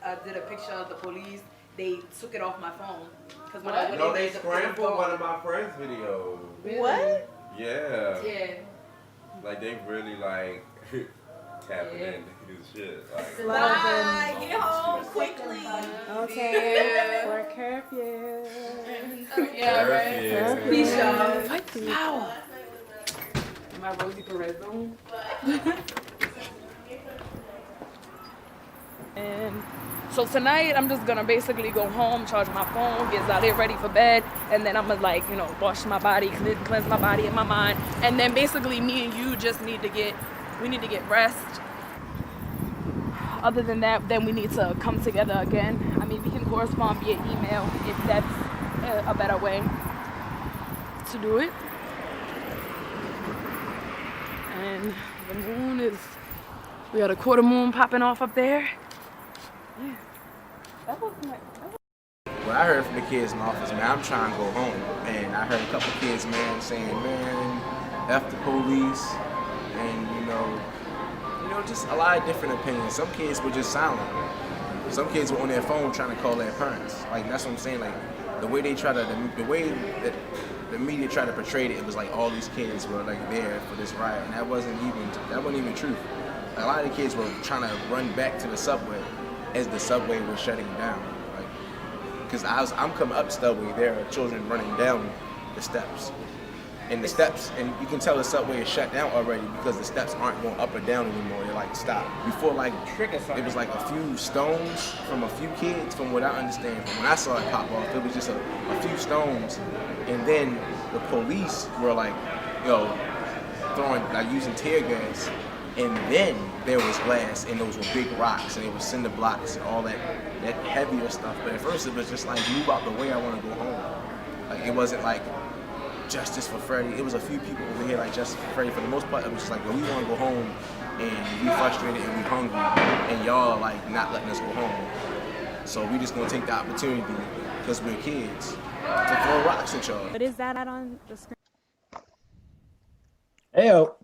I did a picture of the police. They took it off my phone. Cause when I went No, in, they the scrambled one of my friends' videos. What? Yeah. Yeah. Like they really like tapping into his shit. Like, Bye. Get home quickly. Okay. For curfew. Yeah, right. Curfew. Peace, y'all. Fight the power. My Rosie Perez zone. And so tonight I'm just gonna basically go home, charge my phone, get Zaleh ready for bed, and then I'm gonna wash my body, cleanse my body and my mind, and then basically me and you just need to get rest. Other than that, then we need to come together again. I mean, we can correspond via email if that's a better way to do it. And the moon we got a quarter moon popping off up there. Yeah. That was nice. What I heard from the kids in the office, man, I'm trying to go home. And I heard a couple kids, man, saying, man, F the police. And, you know, just a lot of different opinions. Some kids were just silent. Some kids were on their phone trying to call their parents. Like, that's what I'm saying. Like, the way the way that the media tried to portray it, it was like all these kids were like there for this riot, and that wasn't even true. A lot of the kids were trying to run back to the subway as the subway was shutting down. Like, because I'm coming up subway, there are children running down the steps. And the steps, and you can tell the subway is shut down already because the steps aren't going up or down anymore. They're like stopped. Before, like, it was like a few stones from a few kids, from what I understand. From when I saw it pop off, it was just a few stones. And then the police were like, using tear gas. And then there was glass, and those were big rocks, and they were cinder blocks and all that heavier stuff. But at first, it was just like, move out the way, I want to go home. Like, it wasn't like justice for Freddie. It was a few people over here like justice for Freddie. For the most part, it was just like, we want to go home, and we frustrated and we hungry, and y'all are like not letting us go home. So we just gonna take the opportunity, because we're kids, to throw rocks at y'all. But is that on the screen? Heyo.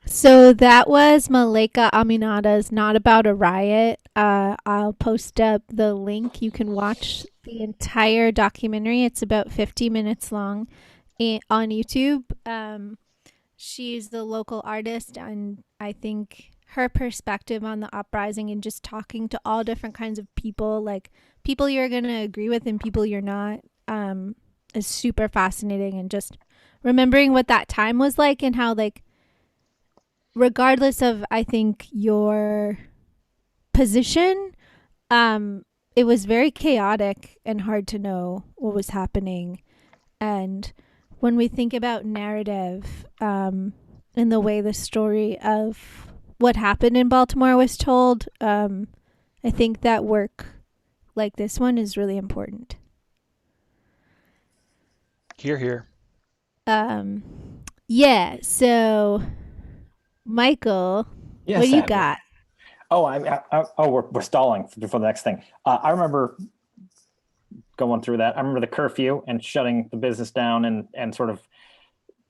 So that was Malika Aminata's Not About a Riot. I'll post up the link. You can watch the entire documentary. It's about 50 minutes long on YouTube. She's the local artist, and I think her perspective on the uprising and just talking to all different kinds of people, like people you're going to agree with and people you're not, is super fascinating. And just remembering what that time was like and how, like, regardless of, I think, your position, it was very chaotic and hard to know what was happening. And when we think about narrative, and the way the story of what happened in Baltimore was told, I think that work like this one is really important. Here. Yeah. So, Michael, Yes, what do you Abby. got? Oh, we're stalling for the next thing. I remember going through that. I remember the curfew and shutting the business down and sort of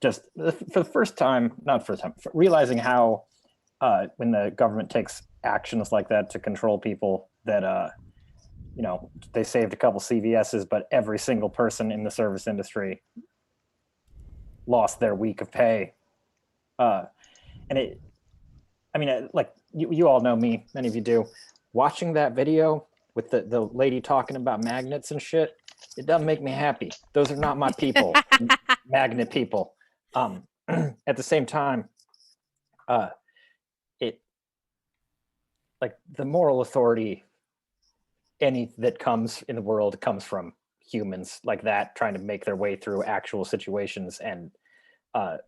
just for the first time, not first time, realizing how when the government takes actions like that to control people, that they saved a couple CVS's, but every single person in the service industry lost their week of pay. Like you all know me, many of you do. Watching that video with the lady talking about magnets and shit, it doesn't make me happy. Those are not my people, magnet people. At the same time, it like the moral authority any that comes in the world comes from humans like that trying to make their way through actual situations. And I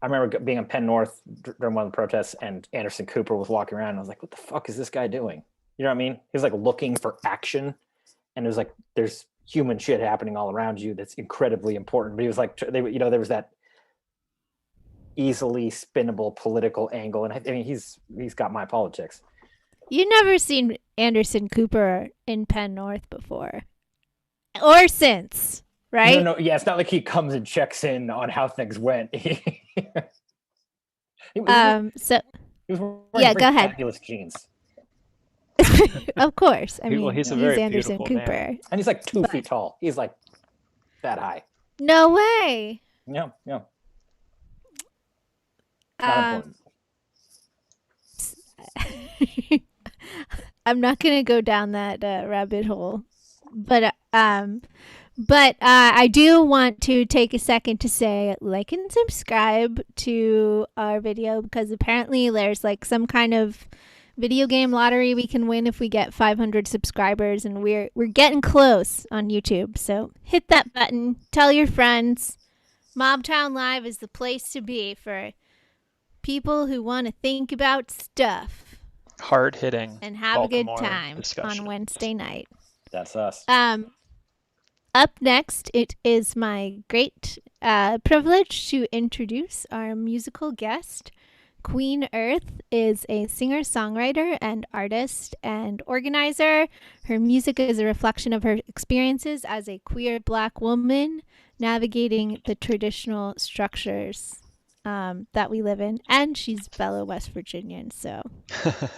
remember being in Penn North during one of the protests, and Anderson Cooper was walking around, and I was like, what the fuck is this guy doing? You know what I mean? He was like looking for action, and it was like there's human shit happening all around you that's incredibly important. But he was like, there was that easily spinnable political angle, and I mean he's got my politics. You never seen Anderson Cooper in Penn North before, or since, right? No, yeah, it's not like he comes and checks in on how things went. He was Yeah, go ahead. Fabulous jeans. Of course, I mean he's a he's very Anderson beautiful Cooper, man. And he's like 2 feet tall. He's like that high. No way. Yeah. Not important. I'm not gonna go down that rabbit hole, but I do want to take a second to say like and subscribe to our video, because apparently there's like some kind of video game lottery we can win if we get 500 subscribers, and we're getting close on YouTube. So hit that button, tell your friends. Mobtown Live is the place to be for people who want to think about stuff. Hard hitting And have Baltimore a good time discussion. on Wednesday night. That's us. Up next, it is my great privilege to introduce our musical guest. QueenEarth is a singer-songwriter and artist and organizer. Her music is a reflection of her experiences as a queer Black woman navigating the traditional structures that we live in, and she's fellow West Virginian, so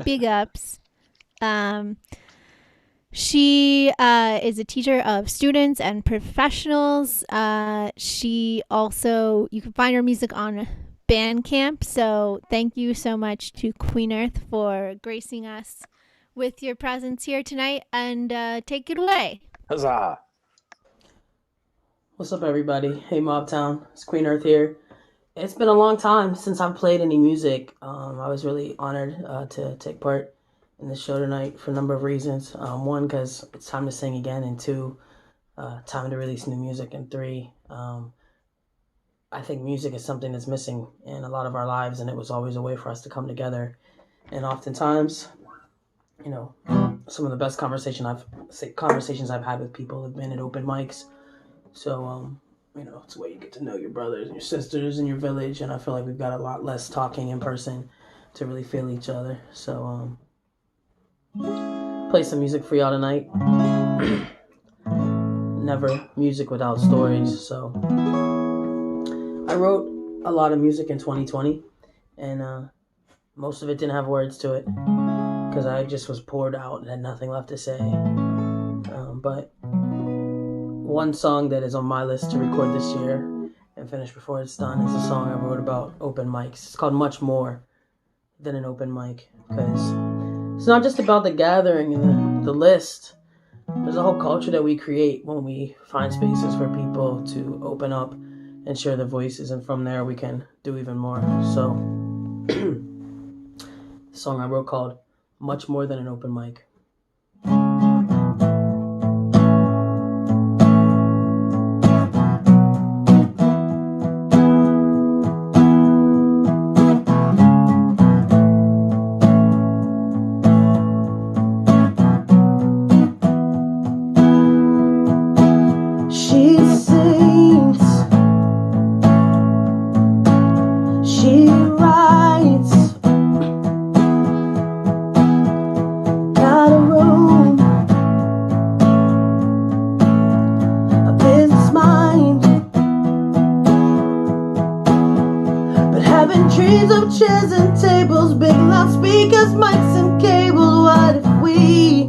big ups. She is a teacher of students and professionals. She also, you can find her music on Bandcamp, so thank you so much to QueenEarth for gracing us with your presence here tonight, and take it away. Huzzah! What's up, everybody? Hey, Mobtown. It's QueenEarth here. It's been a long time since I've played any music. I was really honored to take part in the show tonight for a number of reasons. One, because it's time to sing again, and two, time to release new music, and three, I think music is something that's missing in a lot of our lives, and it was always a way for us to come together. And oftentimes, some of the best conversations I've had with people have been at open mics. So, it's a way you get to know your brothers and your sisters in your village, and I feel like we've got a lot less talking in person to really feel each other. So, play some music for y'all tonight. Never music without stories. So, I wrote a lot of music in 2020, and most of it didn't have words to it because I just was poured out and had nothing left to say. But one song that is on my list to record this year and finish before it's done is a song I wrote about open mics. It's called Much More Than an Open Mic, because it's not just about the gathering and the list. There's a whole culture that we create when we find spaces for people to open up and share their voices, and from there we can do even more. So, the song I wrote called Much More Than an Open Mic. Living dreams of chairs and tables, big loudspeakers, mics and cables. What if we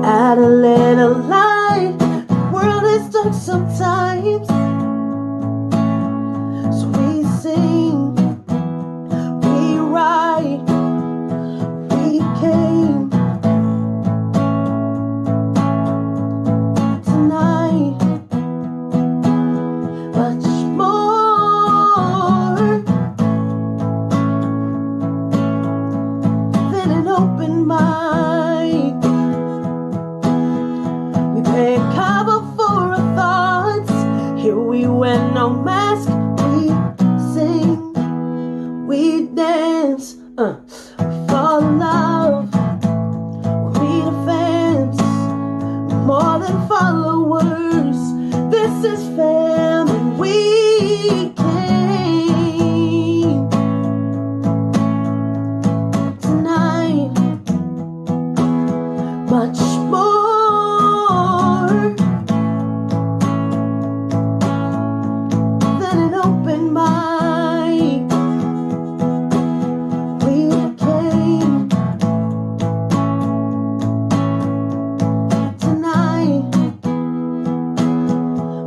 add a little light? The world is dark sometimes, so we sing, we write, we came tonight. Much more than an open mic. We pay cover for our thoughts. Here we wear no mask. We sing, we dance, we fall in love. We meet the fans, more than followers. This is family. We came tonight. Much more than an open mic. We came tonight.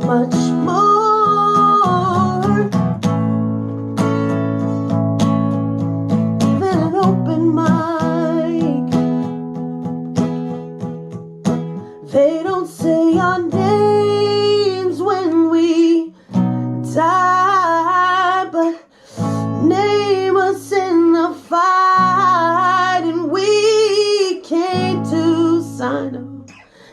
Much more than an open mic. They don't say our names when we die, but name us in the fight, and we came to sign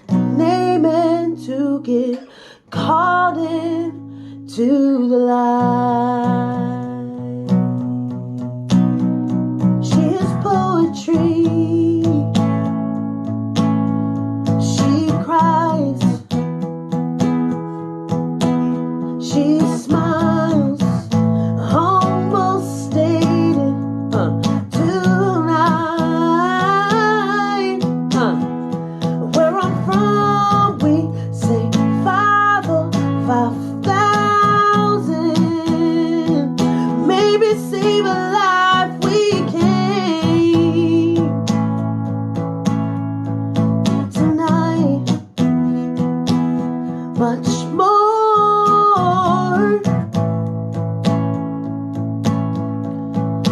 a name and to get called in to the light. She is poetry. She cries. She smiles. Almost stated tonight. Where I'm from, we say 5 or 5,000. Maybe save a life we came tonight. Much more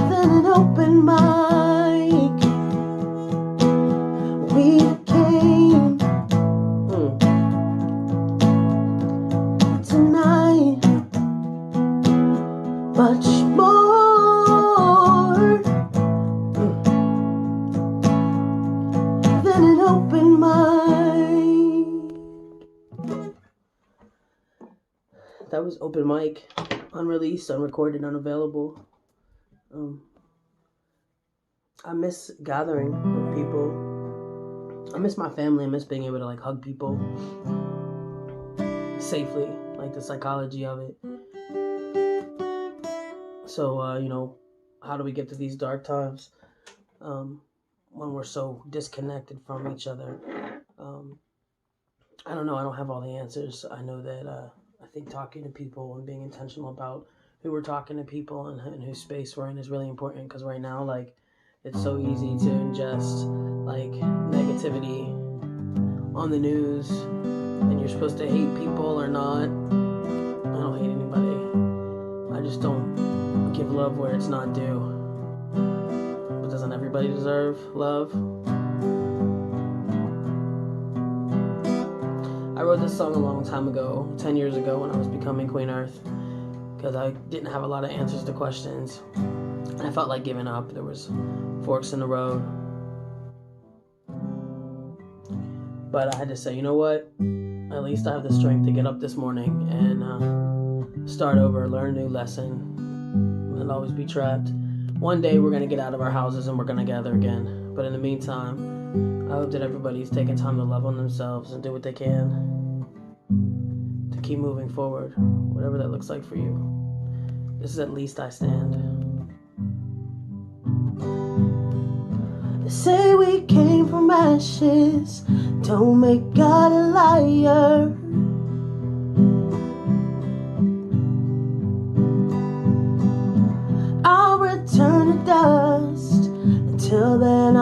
than an open mic. We came tonight. Much more than an open mic. That was open mic, unreleased, unrecorded, unavailable. I miss gathering with people. I miss my family. I miss being able to like hug people safely, like the psychology of it. So, you know, how do we get through these dark times when we're so disconnected from each other? I don't know. I don't have all the answers. I know that I think talking to people and being intentional about who we're talking to people and whose space we're in is really important, because right now, like, it's so easy to ingest like negativity on the news, and you're supposed to hate people or not. I don't hate anybody. I just don't give love where it's not due. But doesn't everybody deserve love? I wrote this song a long time ago, 10 years ago, when I was becoming QueenEarth, because I didn't have a lot of answers to questions. And I felt like giving up. There was forks in the road. But I had to say, you know what? At least I have the strength to get up this morning and start over, learn a new lesson, and always be trapped. One day we're going to get out of our houses and we're going to gather again. But in the meantime, I hope that everybody's taking time to love on themselves and do what they can to keep moving forward, whatever that looks like for you. This is At Least I Stand. They say we came from ashes, don't make God a liar.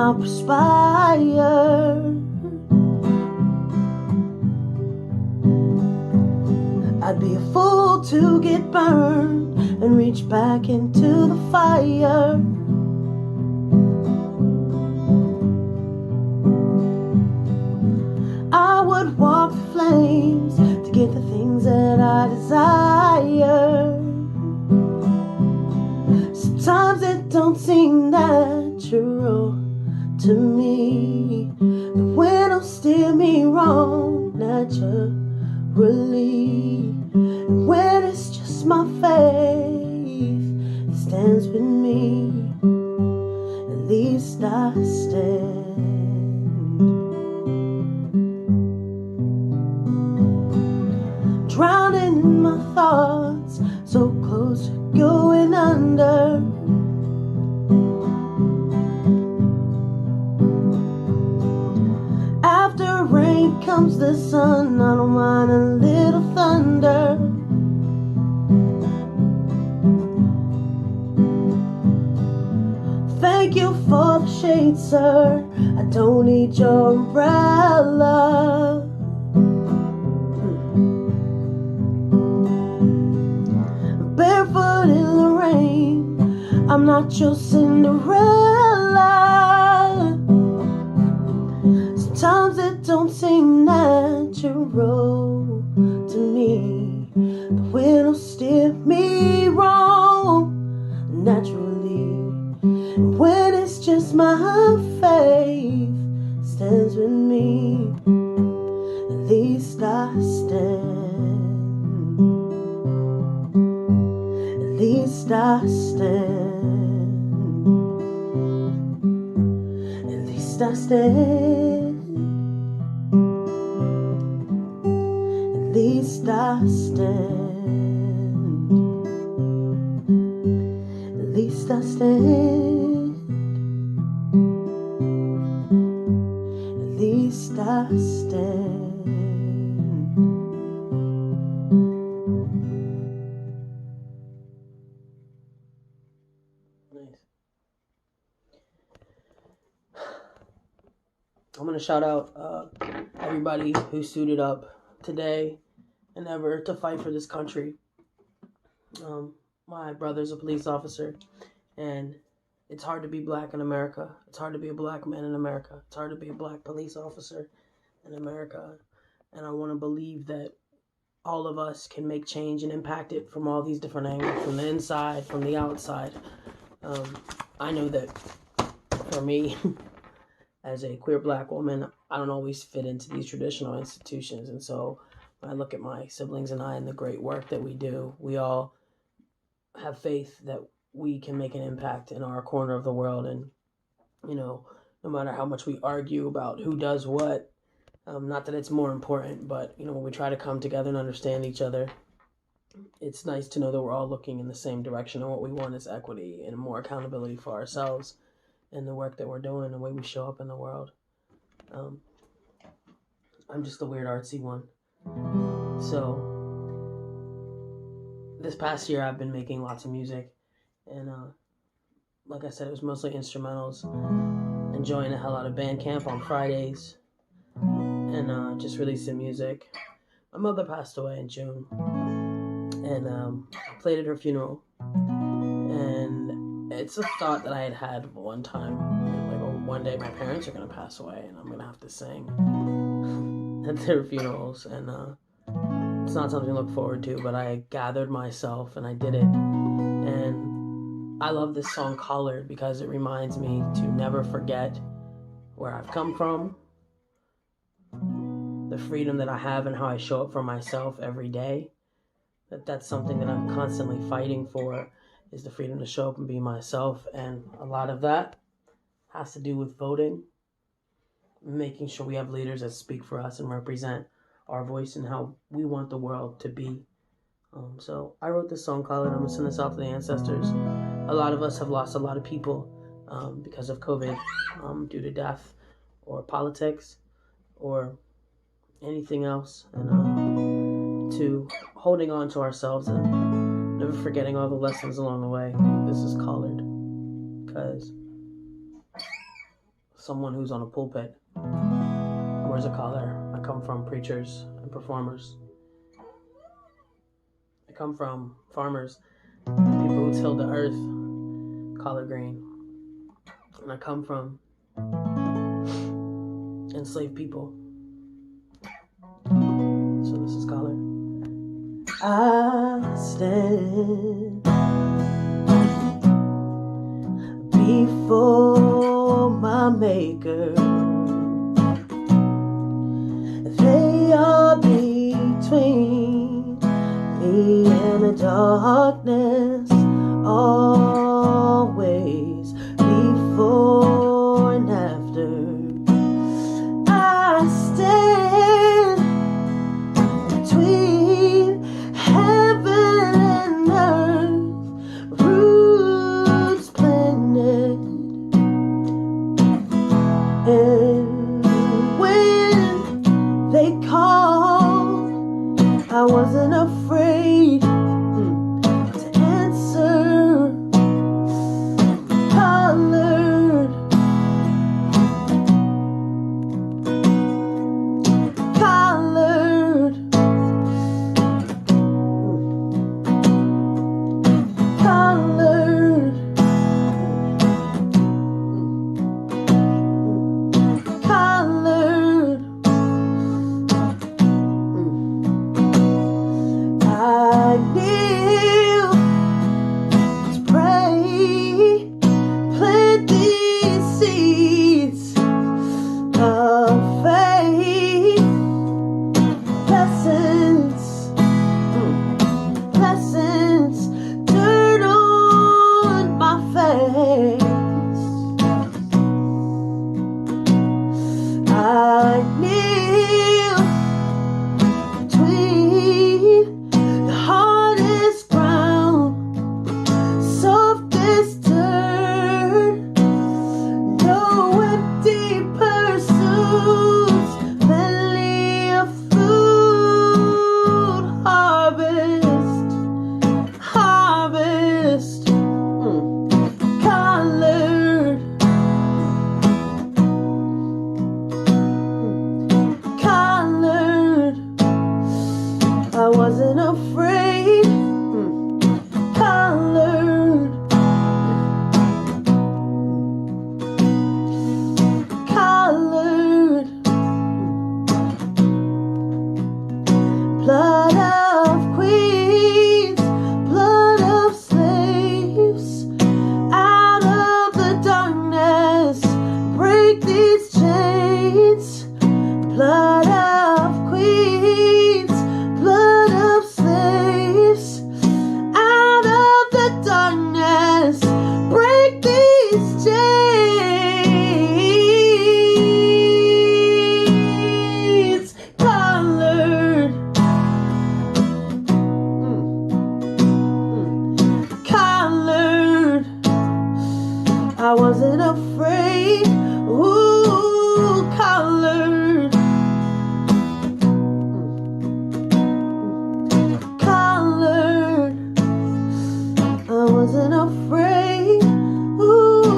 I perspire. I'd be a fool to get burned and reach back into the fire. I would walk the flames to get the things that I desire. Sometimes it don't seem natural to me. The wind will steer me wrong naturally. And when it's just my faith that stands with me, at least I stand. Drowning in my thoughts, so close to going under. After rain comes the sun, I don't mind a little thunder. Thank you for the shade, sir. I don't need your umbrella. Barefoot in the rain, I'm not your Cinderella. Sometimes it don't seem natural to me. The wind will steer me wrong naturally. And when it's just my faith stands with me, at least I stand. At least I stand. At least I stand. At least I stand. At least I stand. At least I stand. I'm going to shout out everybody who suited up today and ever to fight for this country. My brother's a police officer, and it's hard to be black in America. It's hard to be a black man in America. It's hard to be a black police officer in America. And I want to believe that all of us can make change and impact it from all these different angles, from the inside, from the outside. I know that for me, as a queer black woman, I don't always fit into these traditional institutions. And so when I look at my siblings and I and the great work that we do, we all have faith that we can make an impact in our corner of the world. And, you know, no matter how much we argue about who does what, not that it's more important, but, you know, when we try to come together and understand each other, it's nice to know that we're all looking in the same direction, and what we want is equity and more accountability for ourselves and the work that we're doing, the way we show up in the world. I'm just the weird artsy one. So this past year I've been making lots of music, and like I said, it was mostly instrumentals, enjoying the hell out of band camp on Fridays, and just releasing music. My mother passed away in June, and I played at her funeral, and it's a thought that I had one time, like, oh, one day my parents are going to pass away and I'm going to have to sing at their funerals, and it's not something to look forward to, but I gathered myself and I did it. And I love this song Collared because it reminds me to never forget where I've come from, the freedom that I have and how I show up for myself every day. That's something that I'm constantly fighting for, is the freedom to show up and be myself. And a lot of that has to do with voting, making sure we have leaders that speak for us and represent our voice and how we want the world to be. So I wrote this song called, I'm going to send this out to the ancestors. A lot of us have lost a lot of people because of COVID, due to death or politics or anything else. And to holding on to ourselves and never forgetting all the lessons along the way. This is Collared because someone who's on a pulpit. Where's a color? I come from preachers and performers. I come from farmers, people who tilled the earth, collard green. And I come from enslaved people. So this is color. I stand before my maker. They are between me and the darkness, always before and after. I stand between heaven and earth, roots planted, and when they called, I wasn't afraid to answer. Colored, colored, colored, colored. I kneel to pray, plant these seeds of faith, blessings, blessings, dirt on my face. I kneel between the hardest ground, softest dirt, no empty pursuits, belly of food, harvest, harvest, colored, colored. I wasn't afraid, colored, colored. Blood of queens, blood of slaves, out of the darkness, break these chains. Blood of queens, blood of slaves, out of the darkness, break these chains. Colored, colored. I wasn't afraid. Ooh, colored, colored. I wasn't afraid. Ooh.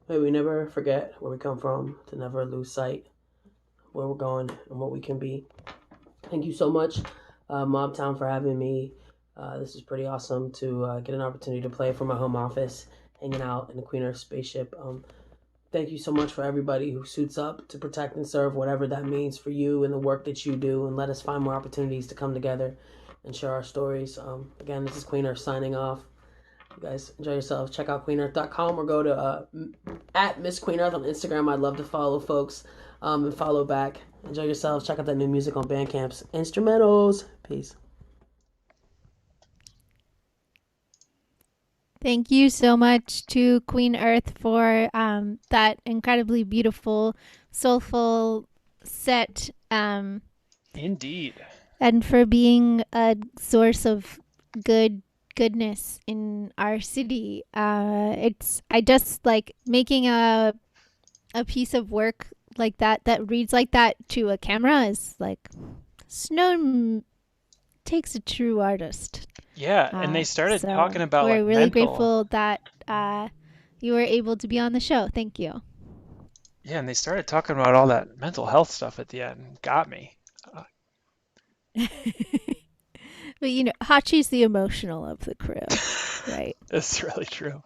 May we never forget where we come from, to never lose sight where we're going and what we can be. Thank you so much, Mobtown, for having me. This is pretty awesome to get an opportunity to play from my home office, hanging out in the QueenEarth spaceship. Thank you so much for everybody who suits up to protect and serve, whatever that means for you and the work that you do, and let us find more opportunities to come together and share our stories. Again, this is QueenEarth signing off. You guys enjoy yourselves. Check out QueenEarth.com or go to at Miss QueenEarth on Instagram. I'd love to follow folks and follow back. Enjoy yourselves. Check out that new music on Bandcamp's Instrumentals. Peace. Thank you so much to QueenEarth for that incredibly beautiful, soulful set. Indeed. And for being a source of good goodness in our city. I just like making a piece of work like that reads like that to a camera is like Snow takes a true artist. Yeah, and they started So talking about we're like really mental. grateful that you were able to be on the show. Thank you. Yeah, and they started talking about all that mental health stuff at the end. Got me. But you know, Hachi's the emotional of the crew, right? It's really true.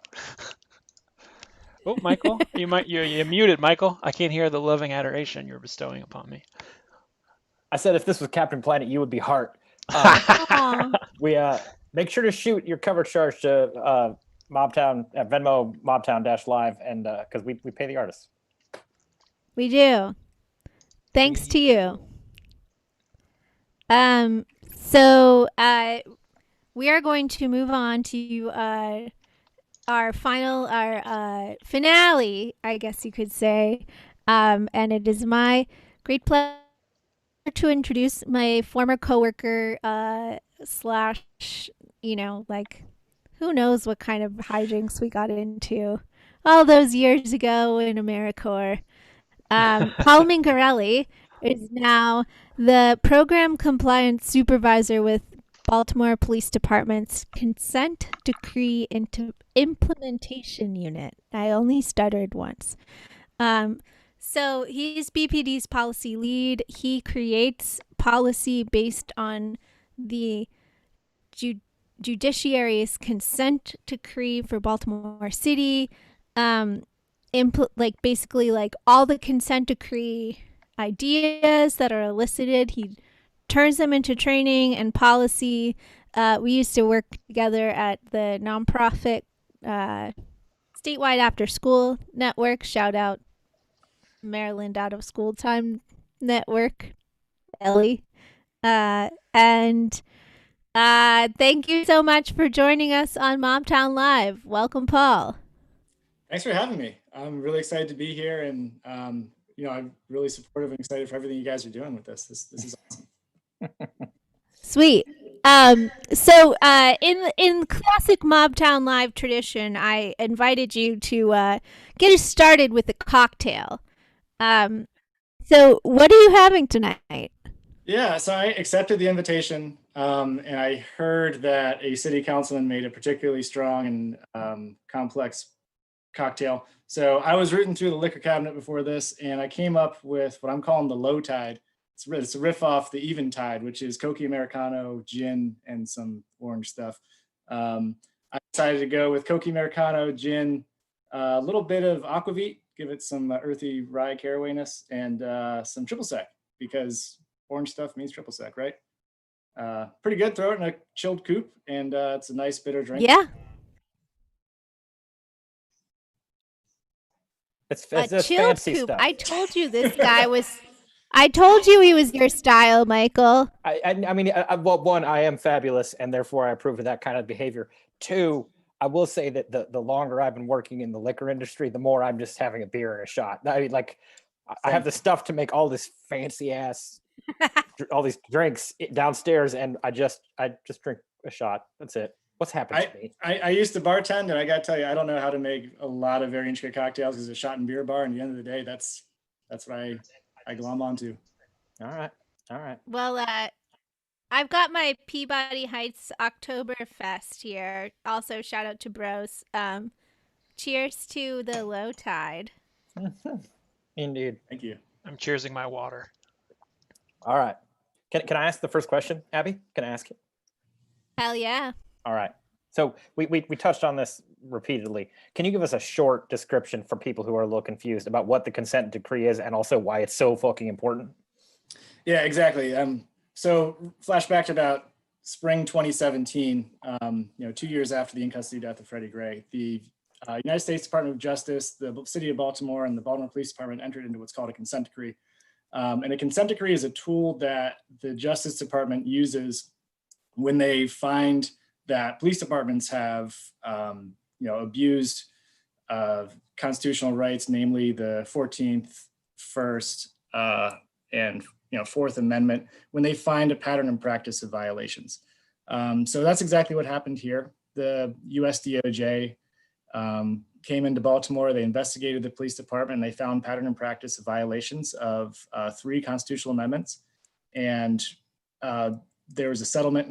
Oh, Michael, you're muted, Michael. I can't hear the loving adoration you're bestowing upon me. I said if this was Captain Planet, you would be Heart. We make sure to shoot your cover charge to Mobtown at Venmo Mobtown-Live, and because we pay the artists. We do. Thanks to you. So we are going to move on to our finale, I guess you could say. And it is my great pleasure to introduce my former coworker slash, you know, like who knows what kind of hijinks we got into all those years ago in AmeriCorps. Paul Mingarelli is now the program compliance supervisor with Baltimore Police Department's Consent Decree Implementation Unit. I only stuttered once. So he's BPD's policy lead. He creates policy based on the judiciary's consent decree for Baltimore City. Basically all the consent decree ideas that are elicited, he turns them into training and policy. We used to work together at the nonprofit statewide after school network. Shout out Maryland Out of School Time Network, Ellie. And thank you so much for joining us on Mobtown Live. Welcome, Paul. Thanks for having me. I'm really excited to be here, and I'm really supportive and excited for everything you guys are doing with this. This is awesome. Sweet. So in classic Mobtown Live tradition, I invited you to get us started with a cocktail. So what are you having tonight? Yeah, so I accepted the invitation, and I heard that a city councilman made a particularly strong and complex cocktail. So I was rooting through the liquor cabinet before this, and I came up with what I'm calling the low tide. It's a riff off the eventide, which is Coke Americano, gin, and some orange stuff. I decided to go with Coke Americano, gin, a little bit of aquavit, give it some earthy rye carawayness, and some triple sec, because orange stuff means triple sec, right? Pretty good. Throw it in a chilled coupe, and it's a nice bitter drink. Yeah. It's chilled fancy coupe. stuff. I told you this guy was. I told you he was your style, Michael. I mean, well, one, I am fabulous, and therefore I approve of that kind of behavior. Two, I will say that the longer I've been working in the liquor industry, the more I'm just having a beer and a shot. I mean, like, I have the stuff to make all this fancy ass, all these drinks downstairs, and I just drink a shot. That's it. What's happened to me? I used to bartend, and I got to tell you, I don't know how to make a lot of very intricate cocktails, because it's a shot and beer bar, and at the end of the day, that's what I glom onto. All right. Well, I've got my Peabody Heights Oktoberfest here. Also, shout out to Bros. Cheers to the low tide. Indeed. Thank you. I'm cheersing my water. All right. Can I ask the first question, Abby? Can I ask it? Hell yeah. All right. So we touched on this repeatedly. Can you give us a short description for people who are a little confused about what the consent decree is, and also why it's so fucking important? Yeah, exactly. So flashback to about spring 2017, 2 years after the in-custody death of Freddie Gray, the United States Department of Justice, the city of Baltimore, and the Baltimore Police Department entered into what's called a consent decree. And a consent decree is a tool that the Justice Department uses when they find that police departments have, abused constitutional rights, namely the 14th, First, and Fourth Amendment, when they find a pattern and practice of violations. So that's exactly what happened here. the US DOJ came into Baltimore. They investigated the police department. And they found pattern and practice of violations of 3 constitutional amendments. And there was a settlement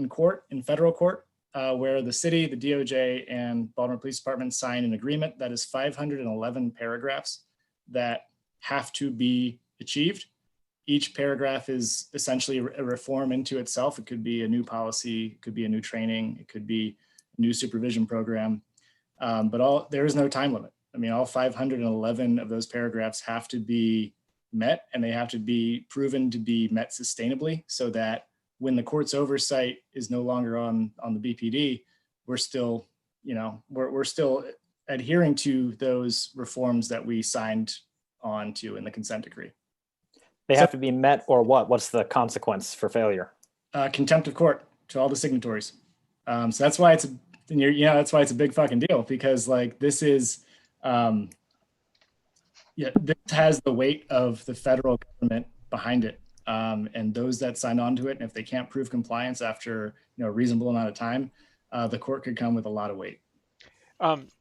in federal court, where the city, the DOJ, and Baltimore Police Department signed an agreement that is 511 paragraphs that have to be achieved. Each paragraph is essentially a reform into itself. It could be a new policy, it could be a new training, it could be a new supervision program, but there is no time limit. I mean, all 511 of those paragraphs have to be met, and they have to be proven to be met sustainably, so that when the court's oversight is no longer on the BPD, we're still, we're still adhering to those reforms that we signed on to in the consent decree. They have to be met, or what? What's the consequence for failure? Contempt of court to all the signatories. So that's why that's why it's a big fucking deal, because like this is, this has the weight of the federal government behind it. And those that sign on to it, and if they can't prove compliance after a reasonable amount of time, the court could come with a lot of weight.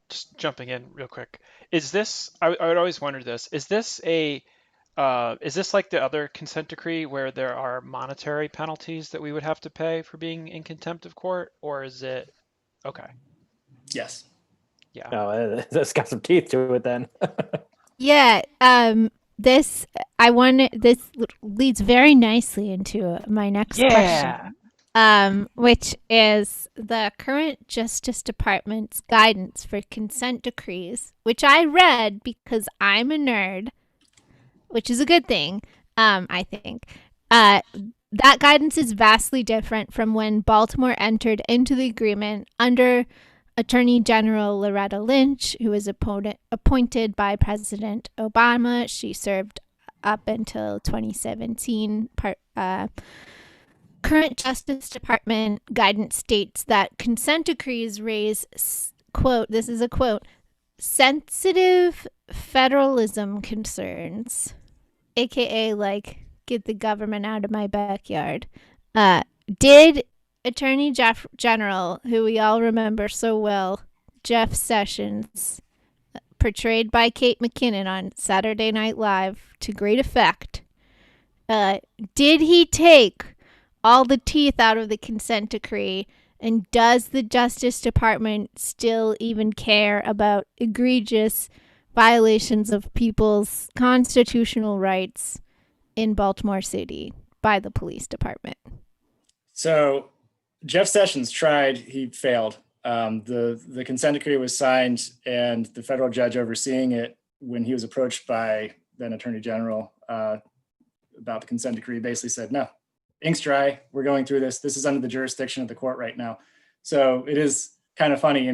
Just jumping in real quick, is this? I would always wonder this. Is this like the other consent decree where there are monetary penalties that we would have to pay for being in contempt of court, or is it okay? Yes. Yeah. No, it's got some teeth to it then. Yeah. This leads very nicely into my next question. Which is the current Justice Department's guidance for consent decrees, which I read because I'm a nerd, which is a good thing, I think. That guidance is vastly different from when Baltimore entered into the agreement under Attorney General Loretta Lynch, who was appointed by President Obama. She served up until 2017. Current Justice Department guidance states that consent decrees raise, quote, this is a quote, sensitive federalism concerns, aka like, get the government out of my backyard. Did Attorney General, who we all remember so well, Jeff Sessions, portrayed by Kate McKinnon on Saturday Night Live to great effect, did he take all the teeth out of the consent decree, and does the Justice Department still even care about egregious violations of people's constitutional rights in Baltimore City by the police department? So Jeff Sessions tried, he failed. The consent decree was signed, and the federal judge overseeing it, when he was approached by then Attorney General about the consent decree, basically said, no, ink's dry. We're going through this. This is under the jurisdiction of the court right now. So it is kind of funny,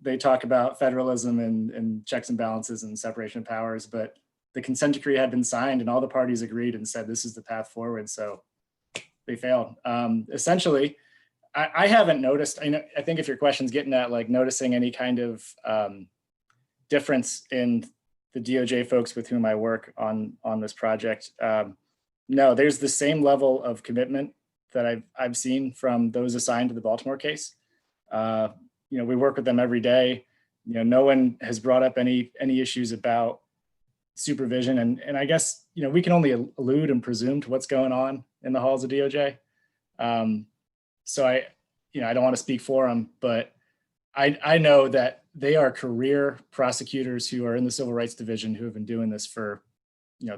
they talk about federalism and checks and balances and separation of powers, but the consent decree had been signed and all the parties agreed and said, this is the path forward. So they failed. Essentially, I haven't noticed, I think if your question's getting at like noticing any kind of difference in the DOJ folks with whom I work on this project, no, there's the same level of commitment that I've seen from those assigned to the Baltimore case. We work with them every day. No one has brought up any issues about supervision, and I guess we can only allude and presume to what's going on in the halls of DOJ. So I don't want to speak for them, but I know that they are career prosecutors who are in the Civil Rights Division who have been doing this for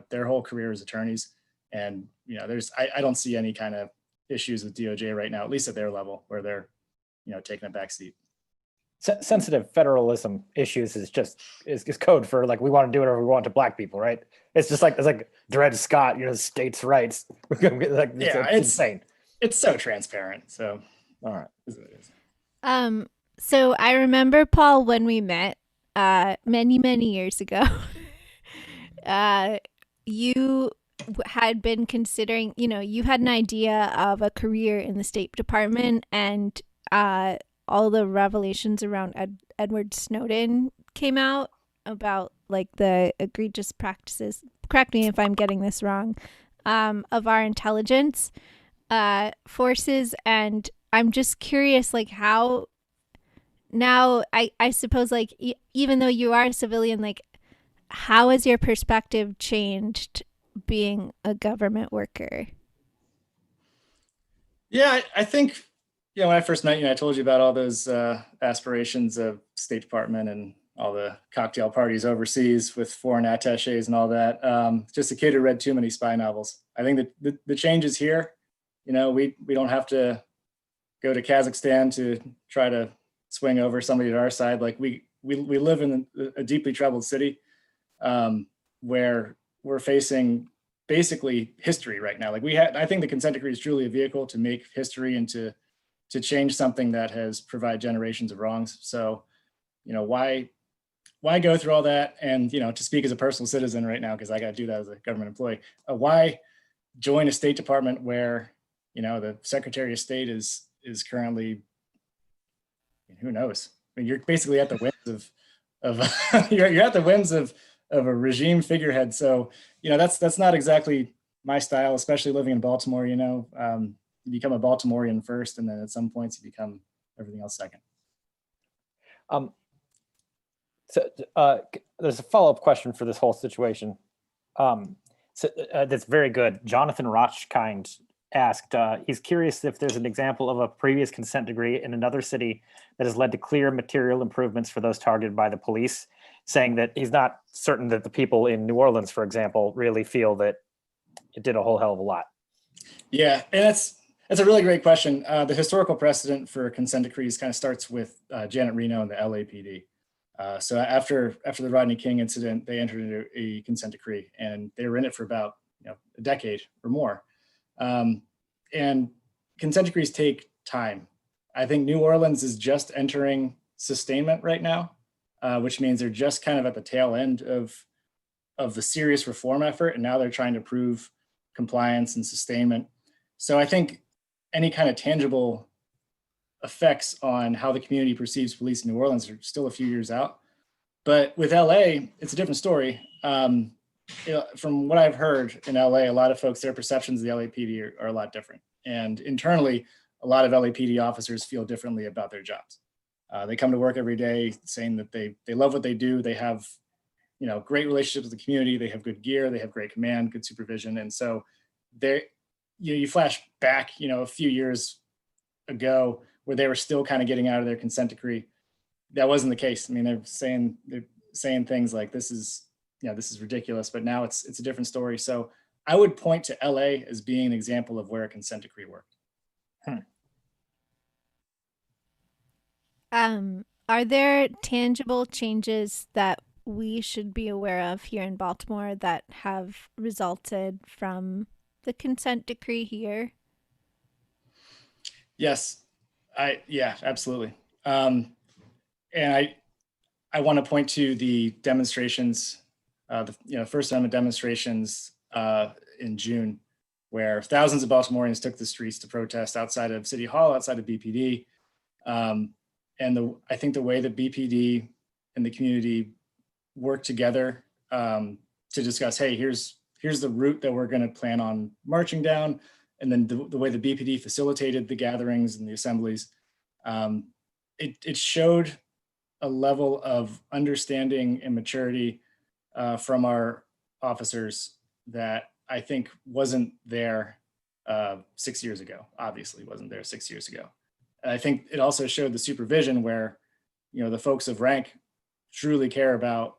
their whole career as attorneys. And, I don't see any kind of issues with DOJ right now, at least at their level, where they're, taking a back seat. Sensitive federalism issues is code for like, we want to do whatever we want to black people, right? It's just like, it's like Dred Scott, states' rights. It's insane. It's so transparent. So, all right. So I remember, Paul, when we met many, many years ago, you had been considering, you had an idea of a career in the State Department, and all the revelations around Edward Snowden came out about like the egregious practices, correct me if I'm getting this wrong, of our intelligence forces. And I'm just curious, like, how now I suppose like even though you are a civilian, like how has your perspective changed being a government worker? Yeah, I think, when I first met you, I told you about all those aspirations of State Department and all the cocktail parties overseas with foreign attaches and all that. Just a kid who read too many spy novels. I think that the change is here. We don't have to go to Kazakhstan to try to swing over somebody to our side. Like we live in a deeply troubled city where we're facing basically history right now. Like I think the consent decree is truly a vehicle to make history and to change something that has provided generations of wrongs. So, why go through all that? And, to speak as a personal citizen right now, because I got to do that as a government employee, why join a State Department where, the Secretary of State is currently, who knows? I mean, you're basically at the whims of you're at the whims of a regime figurehead. So, that's not exactly my style, especially living in Baltimore. You become a Baltimorean first, and then at some points you become everything else second. There's a follow-up question for this whole situation. That's very good. Jonathan Rochkind asked, he's curious if there's an example of a previous consent decree in another city that has led to clear material improvements for those targeted by the police, saying that he's not certain that the people in New Orleans, for example, really feel that it did a whole hell of a lot. Yeah, and that's a really great question. The historical precedent for consent decrees kind of starts with Janet Reno and the LAPD. So after the Rodney King incident, they entered into a consent decree, and they were in it for about a decade or more. And consent decrees take time. I think New Orleans is just entering sustainment right now, which means they're just kind of at the tail end of the serious reform effort, and now they're trying to prove compliance and sustainment. So I think any kind of tangible effects on how the community perceives police in New Orleans are still a few years out. But with LA, it's a different story. From what I've heard in LA, a lot of folks, their perceptions of the LAPD are a lot different. And internally, a lot of LAPD officers feel differently about their jobs. They come to work every day saying that they love what they do. They have great relationships with the community. They have good gear. They have great command, good supervision. And so you flash back, a few years ago where they were still kind of getting out of their consent decree. That wasn't the case. I mean, they're saying things like this is ridiculous, but now it's a different story. So I would point to LA as being an example of where a consent decree worked. Are there tangible changes that we should be aware of here in Baltimore that have resulted from the consent decree here? Yes, absolutely. And I want to point to the demonstrations, the First Amendment demonstrations in June, where thousands of Baltimoreans took the streets to protest outside of City Hall, outside of BPD. And I think the way that BPD and the community worked together to discuss, hey, here's the route that we're going to plan on marching down, and then the way the BPD facilitated the gatherings and the assemblies, it showed a level of understanding and maturity from our officers that I think wasn't there 6 years ago. Obviously wasn't there 6 years ago. And I think it also showed the supervision where, the folks of rank truly care about,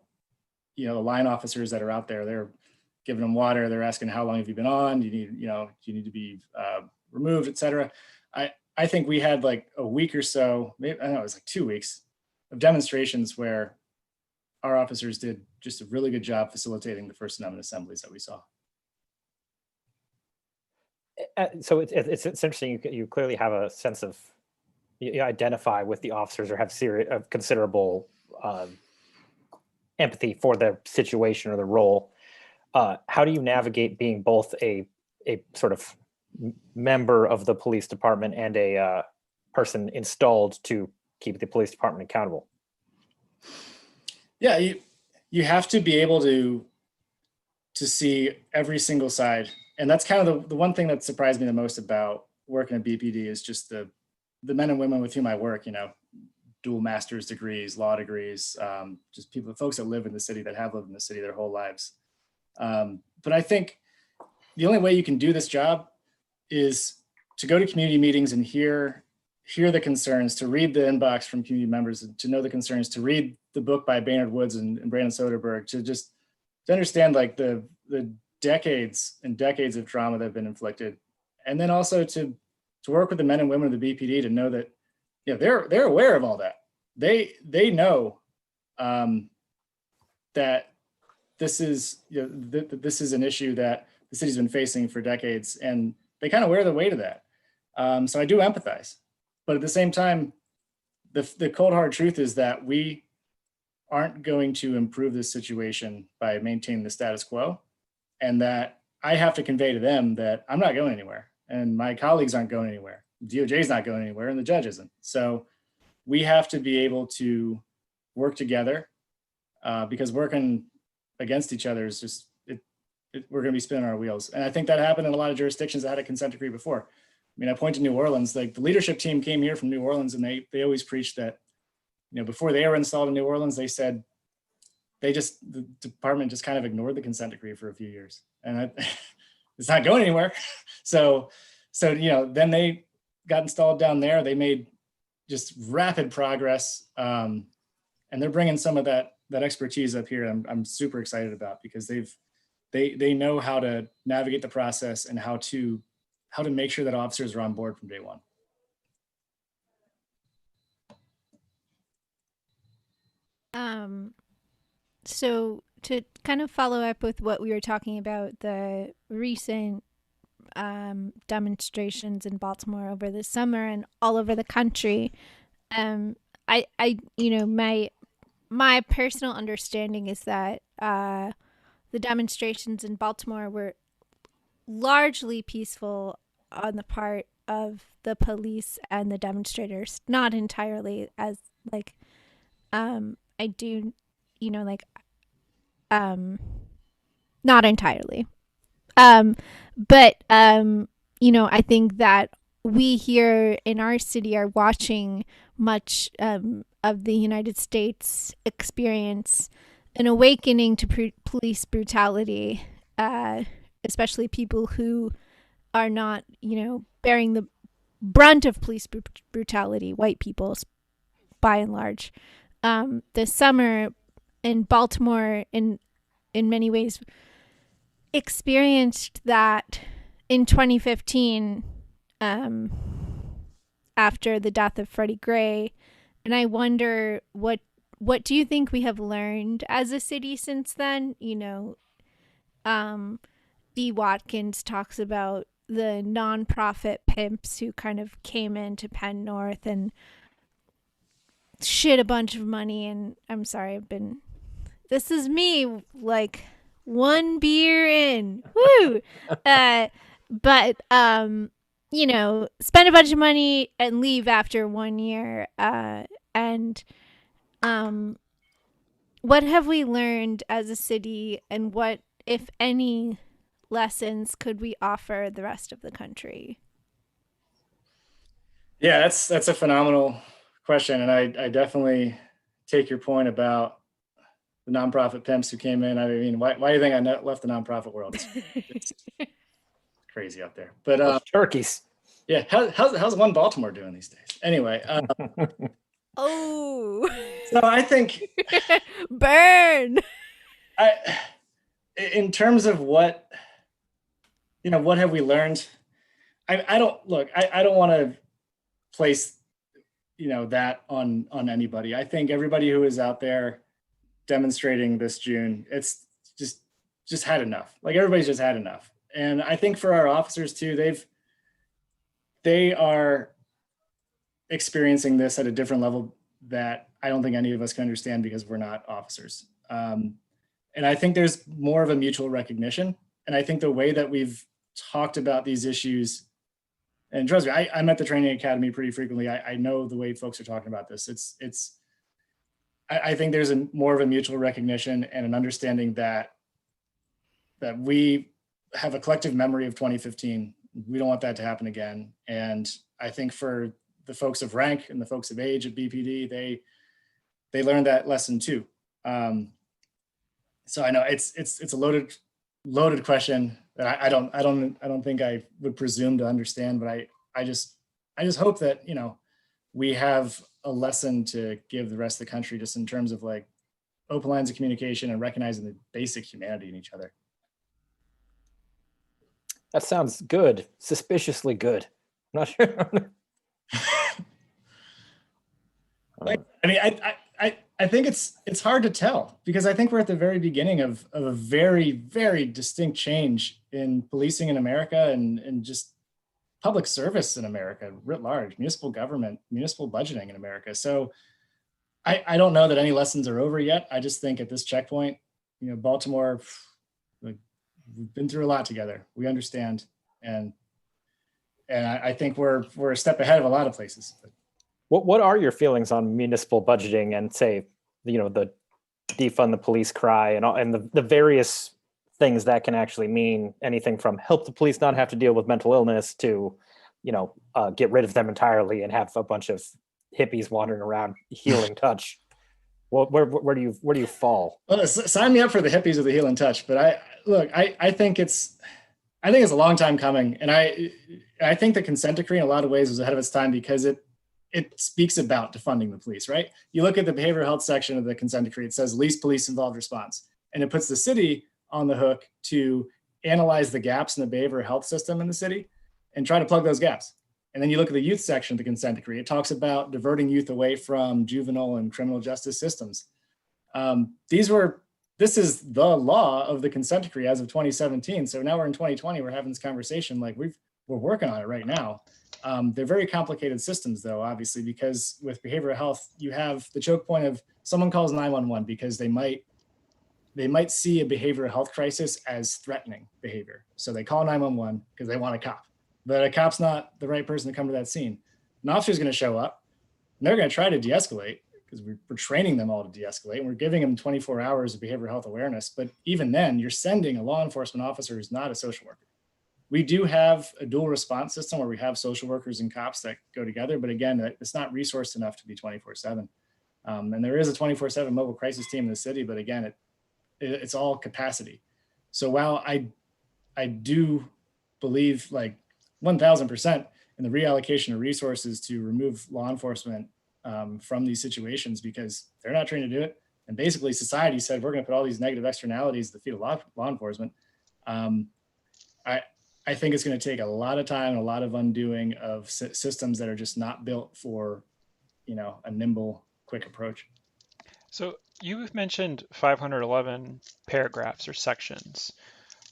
the line officers that are out there. They're giving them water. They're asking, how long have you been on? Do you need to be removed, et cetera. I think we had like a week or so, maybe, I don't know, it was like 2 weeks of demonstrations where our officers did just a really good job facilitating the First Amendment assemblies that we saw. So it's interesting. You clearly have a sense of, you identify with the officers or have considerable empathy for the situation or the role. How do you navigate being both a sort of member of the police department and a person installed to keep the police department accountable? Yeah, you have to be able to see every single side. And that's kind of the one thing that surprised me the most about working at BPD is just the men and women with whom I work, dual master's degrees, law degrees, just folks that live in the city, that have lived in the city their whole lives. But I think the only way you can do this job is to go to community meetings and hear the concerns, to read the inbox from community members, and to know the concerns, to read the book by Baynard Woods and Brandon Soderbergh, to understand like the decades and decades of trauma that have been inflicted. And then also to work with the men and women of the BPD to know that, they're aware of all that. They know that this is this is an issue that the city's been facing for decades, and they kind of wear the weight of that. So I do empathize, but at the same time, the cold hard truth is that we aren't going to improve this situation by maintaining the status quo, and that I have to convey to them that I'm not going anywhere, and my colleagues aren't going anywhere. DOJ is not going anywhere, and the judge isn't. So we have to be able to work together, because working against each other is just, we're going to be spinning our wheels. And I think that happened in a lot of jurisdictions that had a consent decree before. I mean, I point to New Orleans, like the leadership team came here from New Orleans, and they always preached that, before they were installed in New Orleans, they said the department just kind of ignored the consent decree for a few years, and it's not going anywhere. So then they got installed down there. They made just rapid progress, and they're bringing some of that expertise up here. I'm super excited about, because they know how to navigate the process and how to make sure that officers are on board from day one. So to kind of follow up with what we were talking about, the recent demonstrations in Baltimore over the summer and all over the country, my personal understanding is that the demonstrations in Baltimore were largely peaceful on the part of the police and the demonstrators, not entirely, as like I do, not entirely. But I think that we here in our city are watching much of the United States experience an awakening to police brutality, especially people who are not, bearing the brunt of police brutality, white people by and large. This summer in Baltimore, in many ways, experienced that in 2015, after the death of Freddie Gray. And I wonder, what do you think we have learned as a city since then? E. Watkins talks about the nonprofit pimps who kind of came into Penn North and shit a bunch of money. And I'm sorry, this is me, like one beer in, woo. But spend a bunch of money and leave after 1 year. And what have we learned as a city, and what, if any, lessons could we offer the rest of the country? Yeah, that's a phenomenal question, and I definitely take your point about the nonprofit pimps who came in. I mean, why do you think I left the nonprofit world? It's crazy out there. But those turkeys. Yeah, how's one Baltimore doing these days? Anyway. Oh. So I think burn. In terms of what have we learned? I don't want to place that on anybody. I think everybody who is out there demonstrating this June, it's just had enough. Like, everybody's just had enough. And I think for our officers too, they are experiencing this at a different level that I don't think any of us can understand, because we're not officers. And I think there's more of a mutual recognition. And I think the way that we've talked about these issues, and trust me, I'm at the training academy pretty frequently. I know the way folks are talking about this. I think there's more of a mutual recognition and an understanding that we have a collective memory of 2015. We don't want that to happen again. And I think for the folks of rank and the folks of age at BPD, they learned that lesson too. So I know it's a loaded question that I don't think I would presume to understand, but I just hope that, we have a lesson to give the rest of the country just in terms of like open lines of communication and recognizing the basic humanity in each other. That sounds good. Suspiciously good. I'm not sure. I mean, I think it's hard to tell because I think we're at the very beginning of a very, very distinct change in policing in America and just public service in America writ large, municipal government, municipal budgeting in America. So I don't know that any lessons are over yet. I just think at this checkpoint, Baltimore, like, we've been through a lot together. We understand. And I think we're a step ahead of a lot of places. What are your feelings on municipal budgeting and say, the defund the police cry and the various things that can actually mean? Anything from help the police not have to deal with mental illness to, get rid of them entirely and have a bunch of hippies wandering around healing touch. Well, where do you fall? Well, sign me up for the hippies of the healing touch. But I think it's a long time coming, and I think the consent decree in a lot of ways was ahead of its time because it speaks about defunding the police, right? You look at the behavioral health section of the consent decree, it says least police involved response. And it puts the city on the hook to analyze the gaps in the behavioral health system in the city and try to plug those gaps. And then you look at the youth section of the consent decree, it talks about diverting youth away from juvenile and criminal justice systems. This is the law of the consent decree as of 2017. So now we're in 2020, we're having this conversation like we're working on it right now. They're very complicated systems, though, obviously, because with behavioral health, you have the choke point of someone calls 911 because they might see a behavioral health crisis as threatening behavior. So they call 911 because they want a cop, but a cop's not the right person to come to that scene. An officer's going to show up and they're going to try to de-escalate because we're training them all to de-escalate and we're giving them 24 hours of behavioral health awareness. But even then, you're sending a law enforcement officer who's not a social worker. We do have a dual response system where we have social workers and cops that go together. But again, it's not resourced enough to be 24/7. And there is a 24/7 mobile crisis team in the city. But again, it's all capacity. So while I do believe like 1000% in the reallocation of resources to remove law enforcement from these situations because they're not trained to do it. And basically society said, we're going to put all these negative externalities at the feet of law enforcement. I think it's going to take a lot of time and a lot of undoing of systems that are just not built for, a nimble, quick approach. So you've mentioned 511 paragraphs or sections.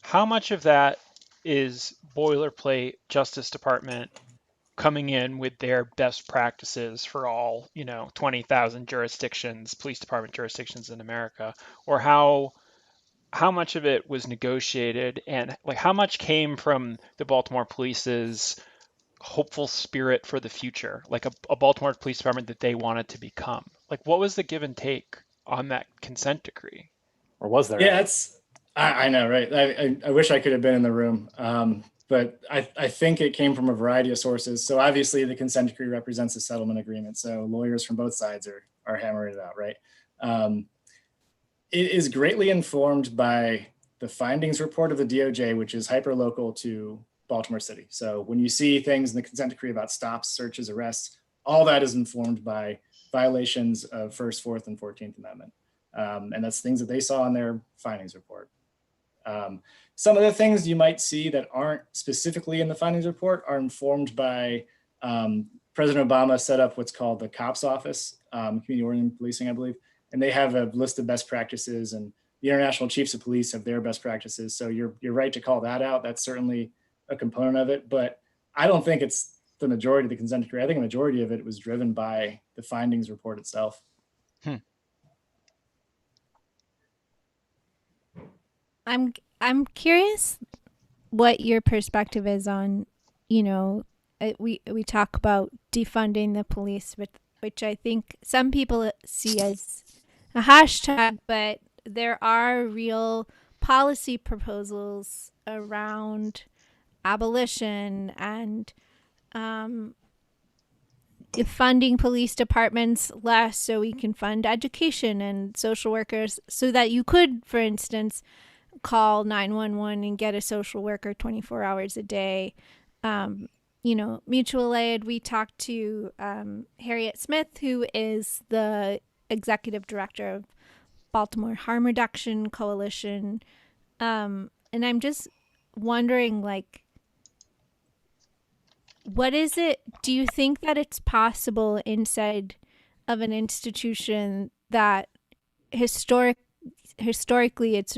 How much of that is boilerplate Justice Department coming in with their best practices for all, 20,000 jurisdictions, police department jurisdictions in America, or how much of it was negotiated and like how much came from the Baltimore police's hopeful spirit for the future, like a Baltimore police department that they wanted to become? Like what was the give and take on that consent decree? Or was there? Yeah, I know, right? I wish I could have been in the room. But I think it came from a variety of sources. So obviously the consent decree represents a settlement agreement. So lawyers from both sides are hammering it out, right? It is greatly informed by the findings report of the DOJ, which is hyperlocal to Baltimore City. So when you see things in the consent decree about stops, searches, arrests, all that is informed by violations of First, Fourth, and 14th Amendment. And that's things that they saw in their findings report. Some of the things you might see that aren't specifically in the findings report are informed by President Obama set up what's called the COPS office, Community Oriented Policing, I believe. And they have a list of best practices and the international chiefs of police have their best practices. So you're right to call that out. That's certainly a component of it, but I don't think it's the majority of the consent decree. I think a majority of it was driven by the findings report itself. I'm curious what your perspective is on, we talk about defunding the police, which I think some people see as a hashtag, but there are real policy proposals around abolition and funding police departments less so we can fund education and social workers, so that you could, for instance, call 911 and get a social worker 24 hours a day. Mutual aid. We talked to Harriet Smith, who is the executive director of Baltimore Harm Reduction Coalition. And I'm just wondering, like, what is it? Do you think that it's possible inside of an institution that historically its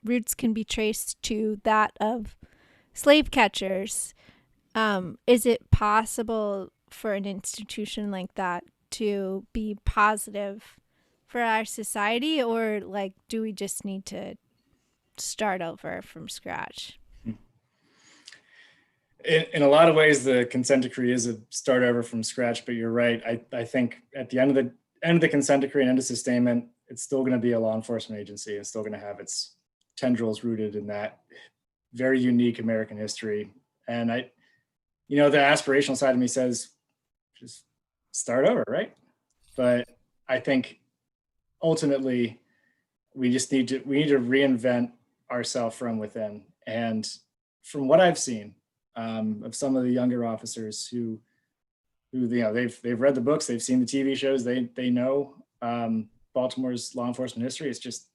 roots can be traced to that of slave catchers? Is it possible for an institution like that to be positive for our society, or like, do we just need to start over from scratch? In a lot of ways, the consent decree is a start over from scratch, but you're right. I think at the end of the consent decree and end of sustainment, it's still going to be a law enforcement agency. It's still going to have its tendrils rooted in that very unique American history. And the aspirational side of me says, just start over, right? But I think ultimately we need to reinvent ourselves from within. And from what I've seen of some of the younger officers who they've read the books, they've seen the TV shows, they know Baltimore's law enforcement history. It's just,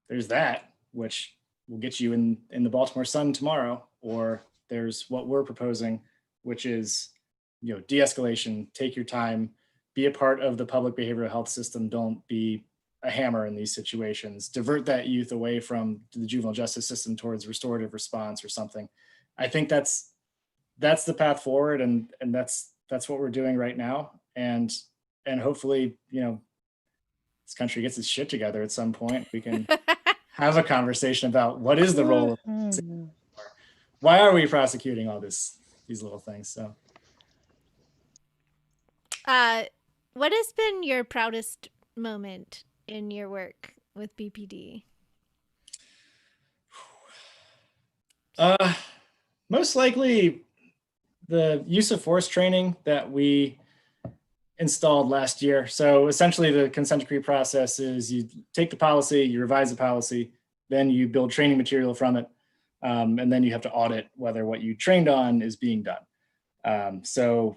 there's that, which will get you in the Baltimore Sun tomorrow, or there's what we're proposing, which is, de-escalation, take your time, be a part of the public behavioral health system. Don't be a hammer in these situations. Divert that youth away from the juvenile justice system towards restorative response or something. I think that's the path forward, and that's what we're doing right now. And hopefully, this country gets its shit together at some point. We can have a conversation about what is the role of, why are we prosecuting all these little things? So what has been your proudest moment in your work with BPD? Most likely the use of force training that we installed last year. So essentially the consent decree process is you take the policy, you revise the policy, then you build training material from it, and then you have to audit whether what you trained on is being done. So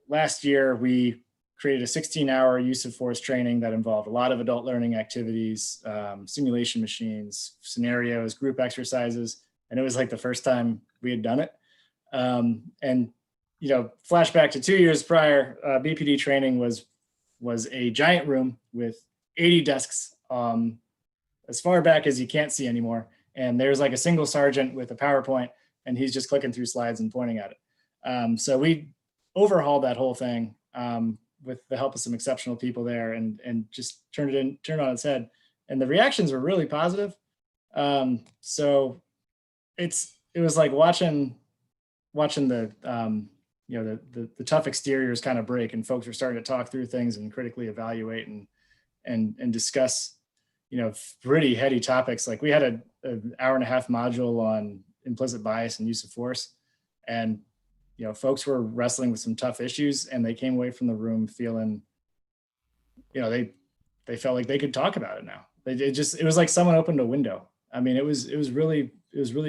last year we created a 16-hour use of force training that involved a lot of adult learning activities, simulation machines, scenarios, group exercises, and it was like the first time we had done it. And flashback to 2 years prior, BPD training was a giant room with 80 desks, as far back as you can't see anymore. And there's like a single sergeant with a PowerPoint, and he's just clicking through slides and pointing at it. So we overhauled that whole thing with the help of some exceptional people there, and just turned it on its head. And the reactions were really positive. So it was like watching the the tough exteriors kind of break, and folks are starting to talk through things and critically evaluate and discuss, pretty heady topics. Like we had an hour-and-a-half module on implicit bias and use of force, and folks were wrestling with some tough issues, and they came away from the room feeling, they felt like they could talk about it now. It was like someone opened a window. I mean, it was really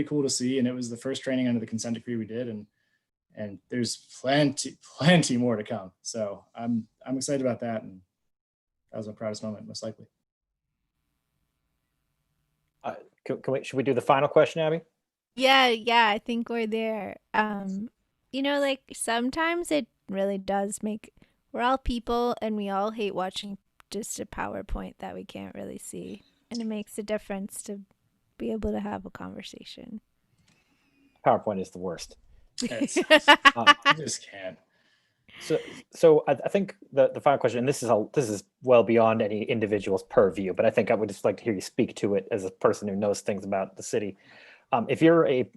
cool to see, and it was the first training under the consent decree we did, and there's plenty more to come. So I'm excited about that, and that was my proudest moment, most likely. Should we do the final question, Abby? Yeah, I think we're there. Like sometimes it really does we're all people, and we all hate watching just a PowerPoint that we can't really see, and it makes a difference to be able to have a conversation. PowerPoint is the worst. You just can't. So I think the final question, and this is well beyond any individual's purview, but I think I would just like to hear you speak to it as a person who knows things about the city. If you're a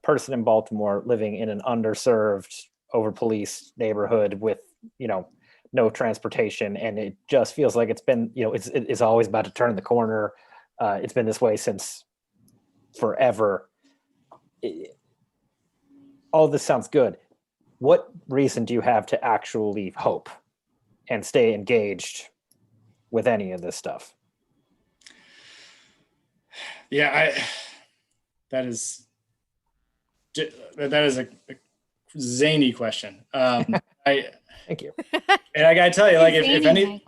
person in Baltimore living in an underserved, over-policed neighborhood with no transportation, and it just feels like it's been it's always about to turn the corner. It's been this way since forever. All this sounds good. what reason do you have to actually hope and stay engaged with any of this stuff? Yeah, that is a zany question. Thank you. And I gotta tell you, like, Zany,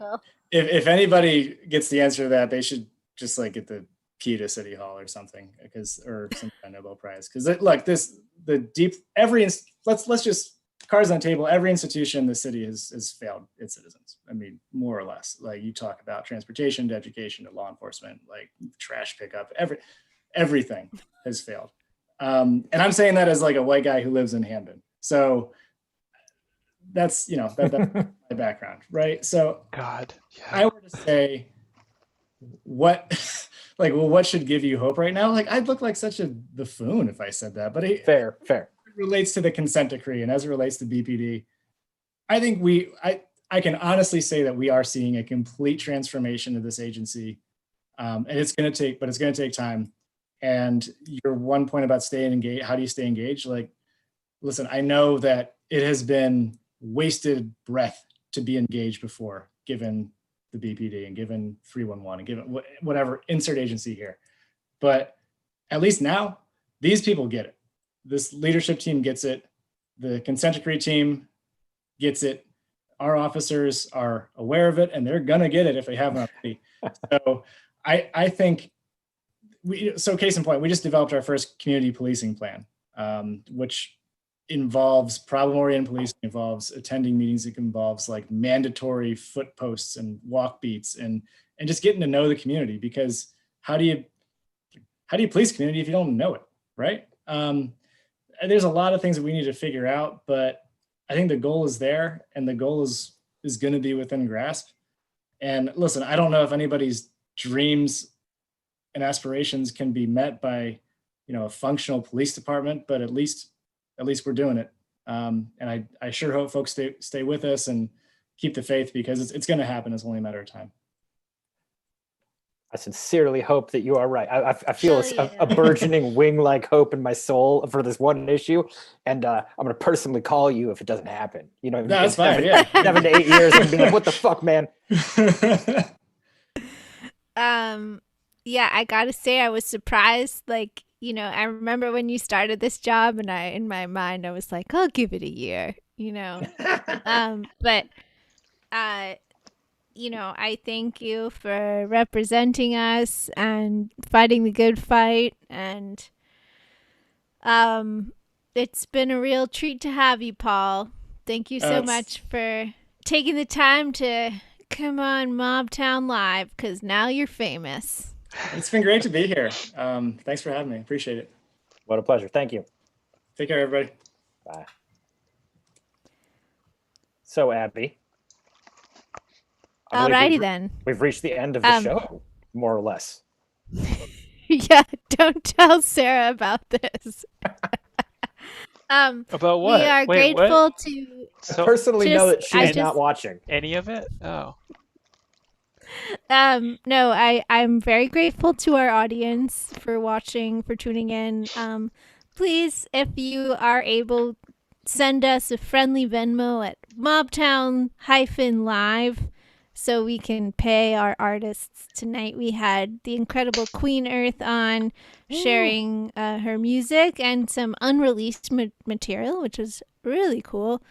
if anybody gets the answer to that, they should just like get the key to City Hall or something, or some kind of Nobel Prize. Because look, let's just cards on the table. Every institution in the city has failed its citizens. I mean, more or less. Like, you talk about transportation to education to law enforcement, like trash pickup, everything has failed. And I'm saying that as like a white guy who lives in Hamden. So that's that's my background, right? So God, yeah. I were to say what should give you hope right now? Like, I'd look like such a buffoon if I said that. But fair. It relates to the consent decree, and as it relates to BPD, I think I can honestly say that we are seeing a complete transformation of this agency, and it's going to take time. And your one point about staying engaged, how do you stay engaged? Like, listen, I know that it has been wasted breath to be engaged before, given the BPD and given 311 and given whatever, insert agency here. But at least now, these people get it. This leadership team gets it. The consent decree team gets it. Our officers are aware of it, and they're going to get it if they haven't already. So I think, case in point, we just developed our first community policing plan, which involves problem-oriented policing, involves attending meetings, it involves like mandatory foot posts and walk beats, and just getting to know the community. Because how do you police community if you don't know it, right? There's a lot of things that we need to figure out, but I think the goal is there, and the goal is going to be within grasp. And listen, I don't know if anybody's dreams and aspirations can be met by a functional police department, but at least we're doing it. And I sure hope folks stay with us and keep the faith, because it's going to happen. It's only a matter of time. I sincerely hope that you are right. I feel a burgeoning wing-like hope in my soul for this one issue, and I'm going to personally call you if it doesn't happen. That's fine. Yeah, 7 to 8 years, and be like, "What the fuck, man?" Yeah, I gotta say, I was surprised. Like, I remember when you started this job, and in my mind, I was like, I'll give it a year, but I thank you for representing us and fighting the good fight. And it's been a real treat to have you, Paul. Thank you so much for taking the time to come on Mobtown Live, because now you're famous. It's been great to be here. Thanks for having me. Appreciate it. What a pleasure. Thank you. Take care, everybody. Bye. So, Abby. Alrighty then. We've reached the end of the show, more or less. Yeah, don't tell Sarah about this. About what? We are grateful to. I personally know that she's not watching any of it. Oh. No, I'm very grateful to our audience for watching, for tuning in. Please, if you are able, send us a friendly Venmo at Mobtown-Live so we can pay our artists. Tonight we had the incredible QueenEarth on, sharing her music and some unreleased material, which was really cool.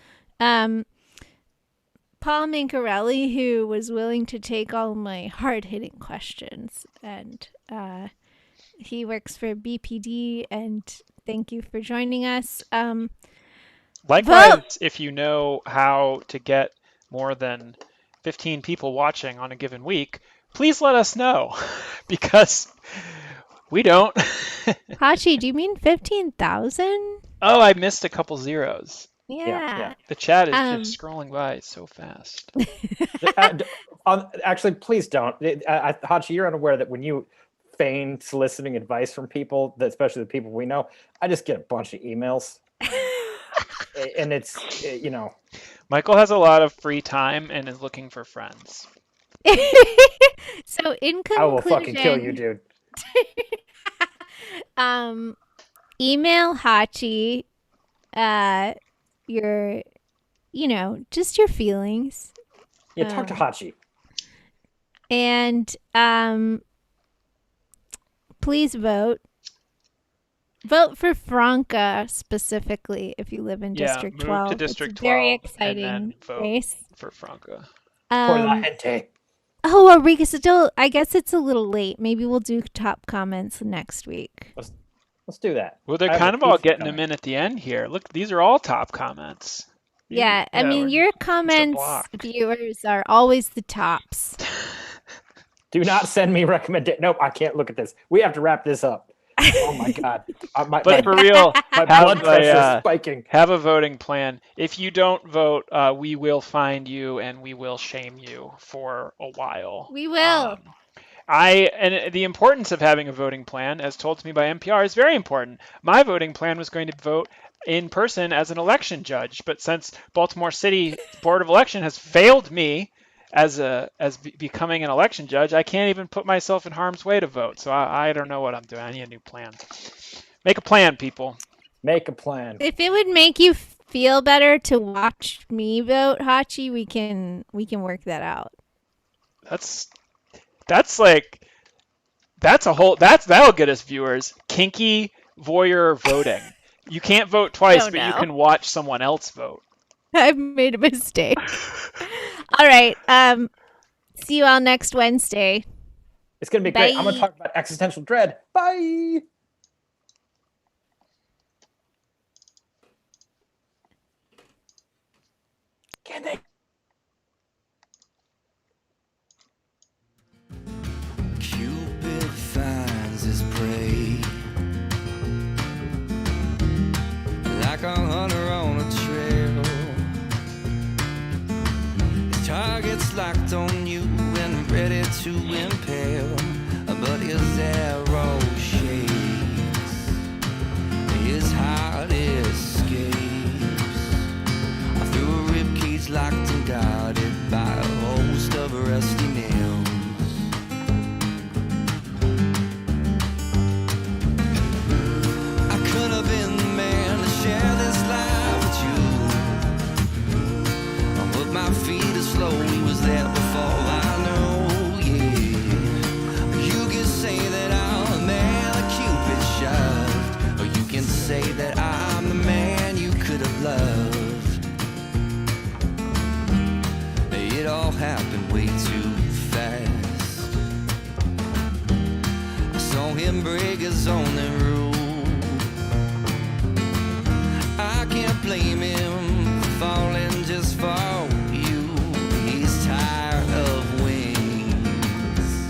Paul Mincarelli, who was willing to take all my hard-hitting questions, and he works for BPD, and thank you for joining us. Likewise, if you know how to get more than 15 people watching on a given week, please let us know, because we don't. Hachi, do you mean 15,000? Oh, I missed a couple zeros. Yeah. The chat is just scrolling by so fast. Actually, please don't. Hachi, you're unaware that when you feign soliciting advice from people, especially the people we know, I just get a bunch of emails. And it's, Michael has a lot of free time and is looking for friends. So in conclusion, I will fucking kill you, dude. Email Hachi your, just your feelings. Yeah, talk to Hachi. And please vote. Vote for Franca specifically if you live in District move 12. to District It's 12 a very and exciting then vote race. for Franca. Por la gente. Oh, are we still? I guess it's a little late. Maybe we'll do top comments next week. Let's do that. Well, they're I have kind a of all pizza getting coming. them in at the end here. Look, these are all top comments. Yeah, I mean, your comments, block. viewers, are always the tops. Do not send me recommendations. Nope, I can't look at this. We have to wrap this up. Oh my God. But for real, my blood pressure is spiking. Have a voting plan. If you don't vote, we will find you and we will shame you for a while. We will. And the importance of having a voting plan, as told to me by NPR, is very important. My voting plan was going to vote in person as an election judge, but since Baltimore City Board of Election has failed me as becoming an election judge, I can't even put myself in harm's way to vote. So I don't know what I'm doing. I need a new plan. Make a plan, people. Make a plan. If it would make you feel better to watch me vote, Hachi, we can work that out. That'll get us viewers. Kinky voyeur voting. You can't vote twice, but you can watch someone else vote. I've made a mistake. All right. See you all next Wednesday. It's going to be great. I'm going to talk about existential dread. Bye. Can they? Cupid finds his prey like a hunter on a trail. His target's locked on you and ready to impale, but his arrow shakes, his heart escapes through a ribcage locked and guarded by a host of rusty nails. I could have been the man to share this life with you, but my feet are slow. He was there before I know, yeah. You can say that I'm the man that Cupid shoved, or you can say that I'm the man you could have loved. It all happened way too fast. I saw him break his only rule. I can't blame him for falling just for you. He's tired of wings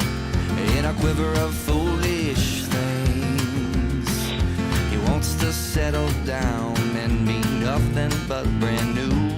in a quiver of foolish things. He wants to settle down and be nothing but brand new.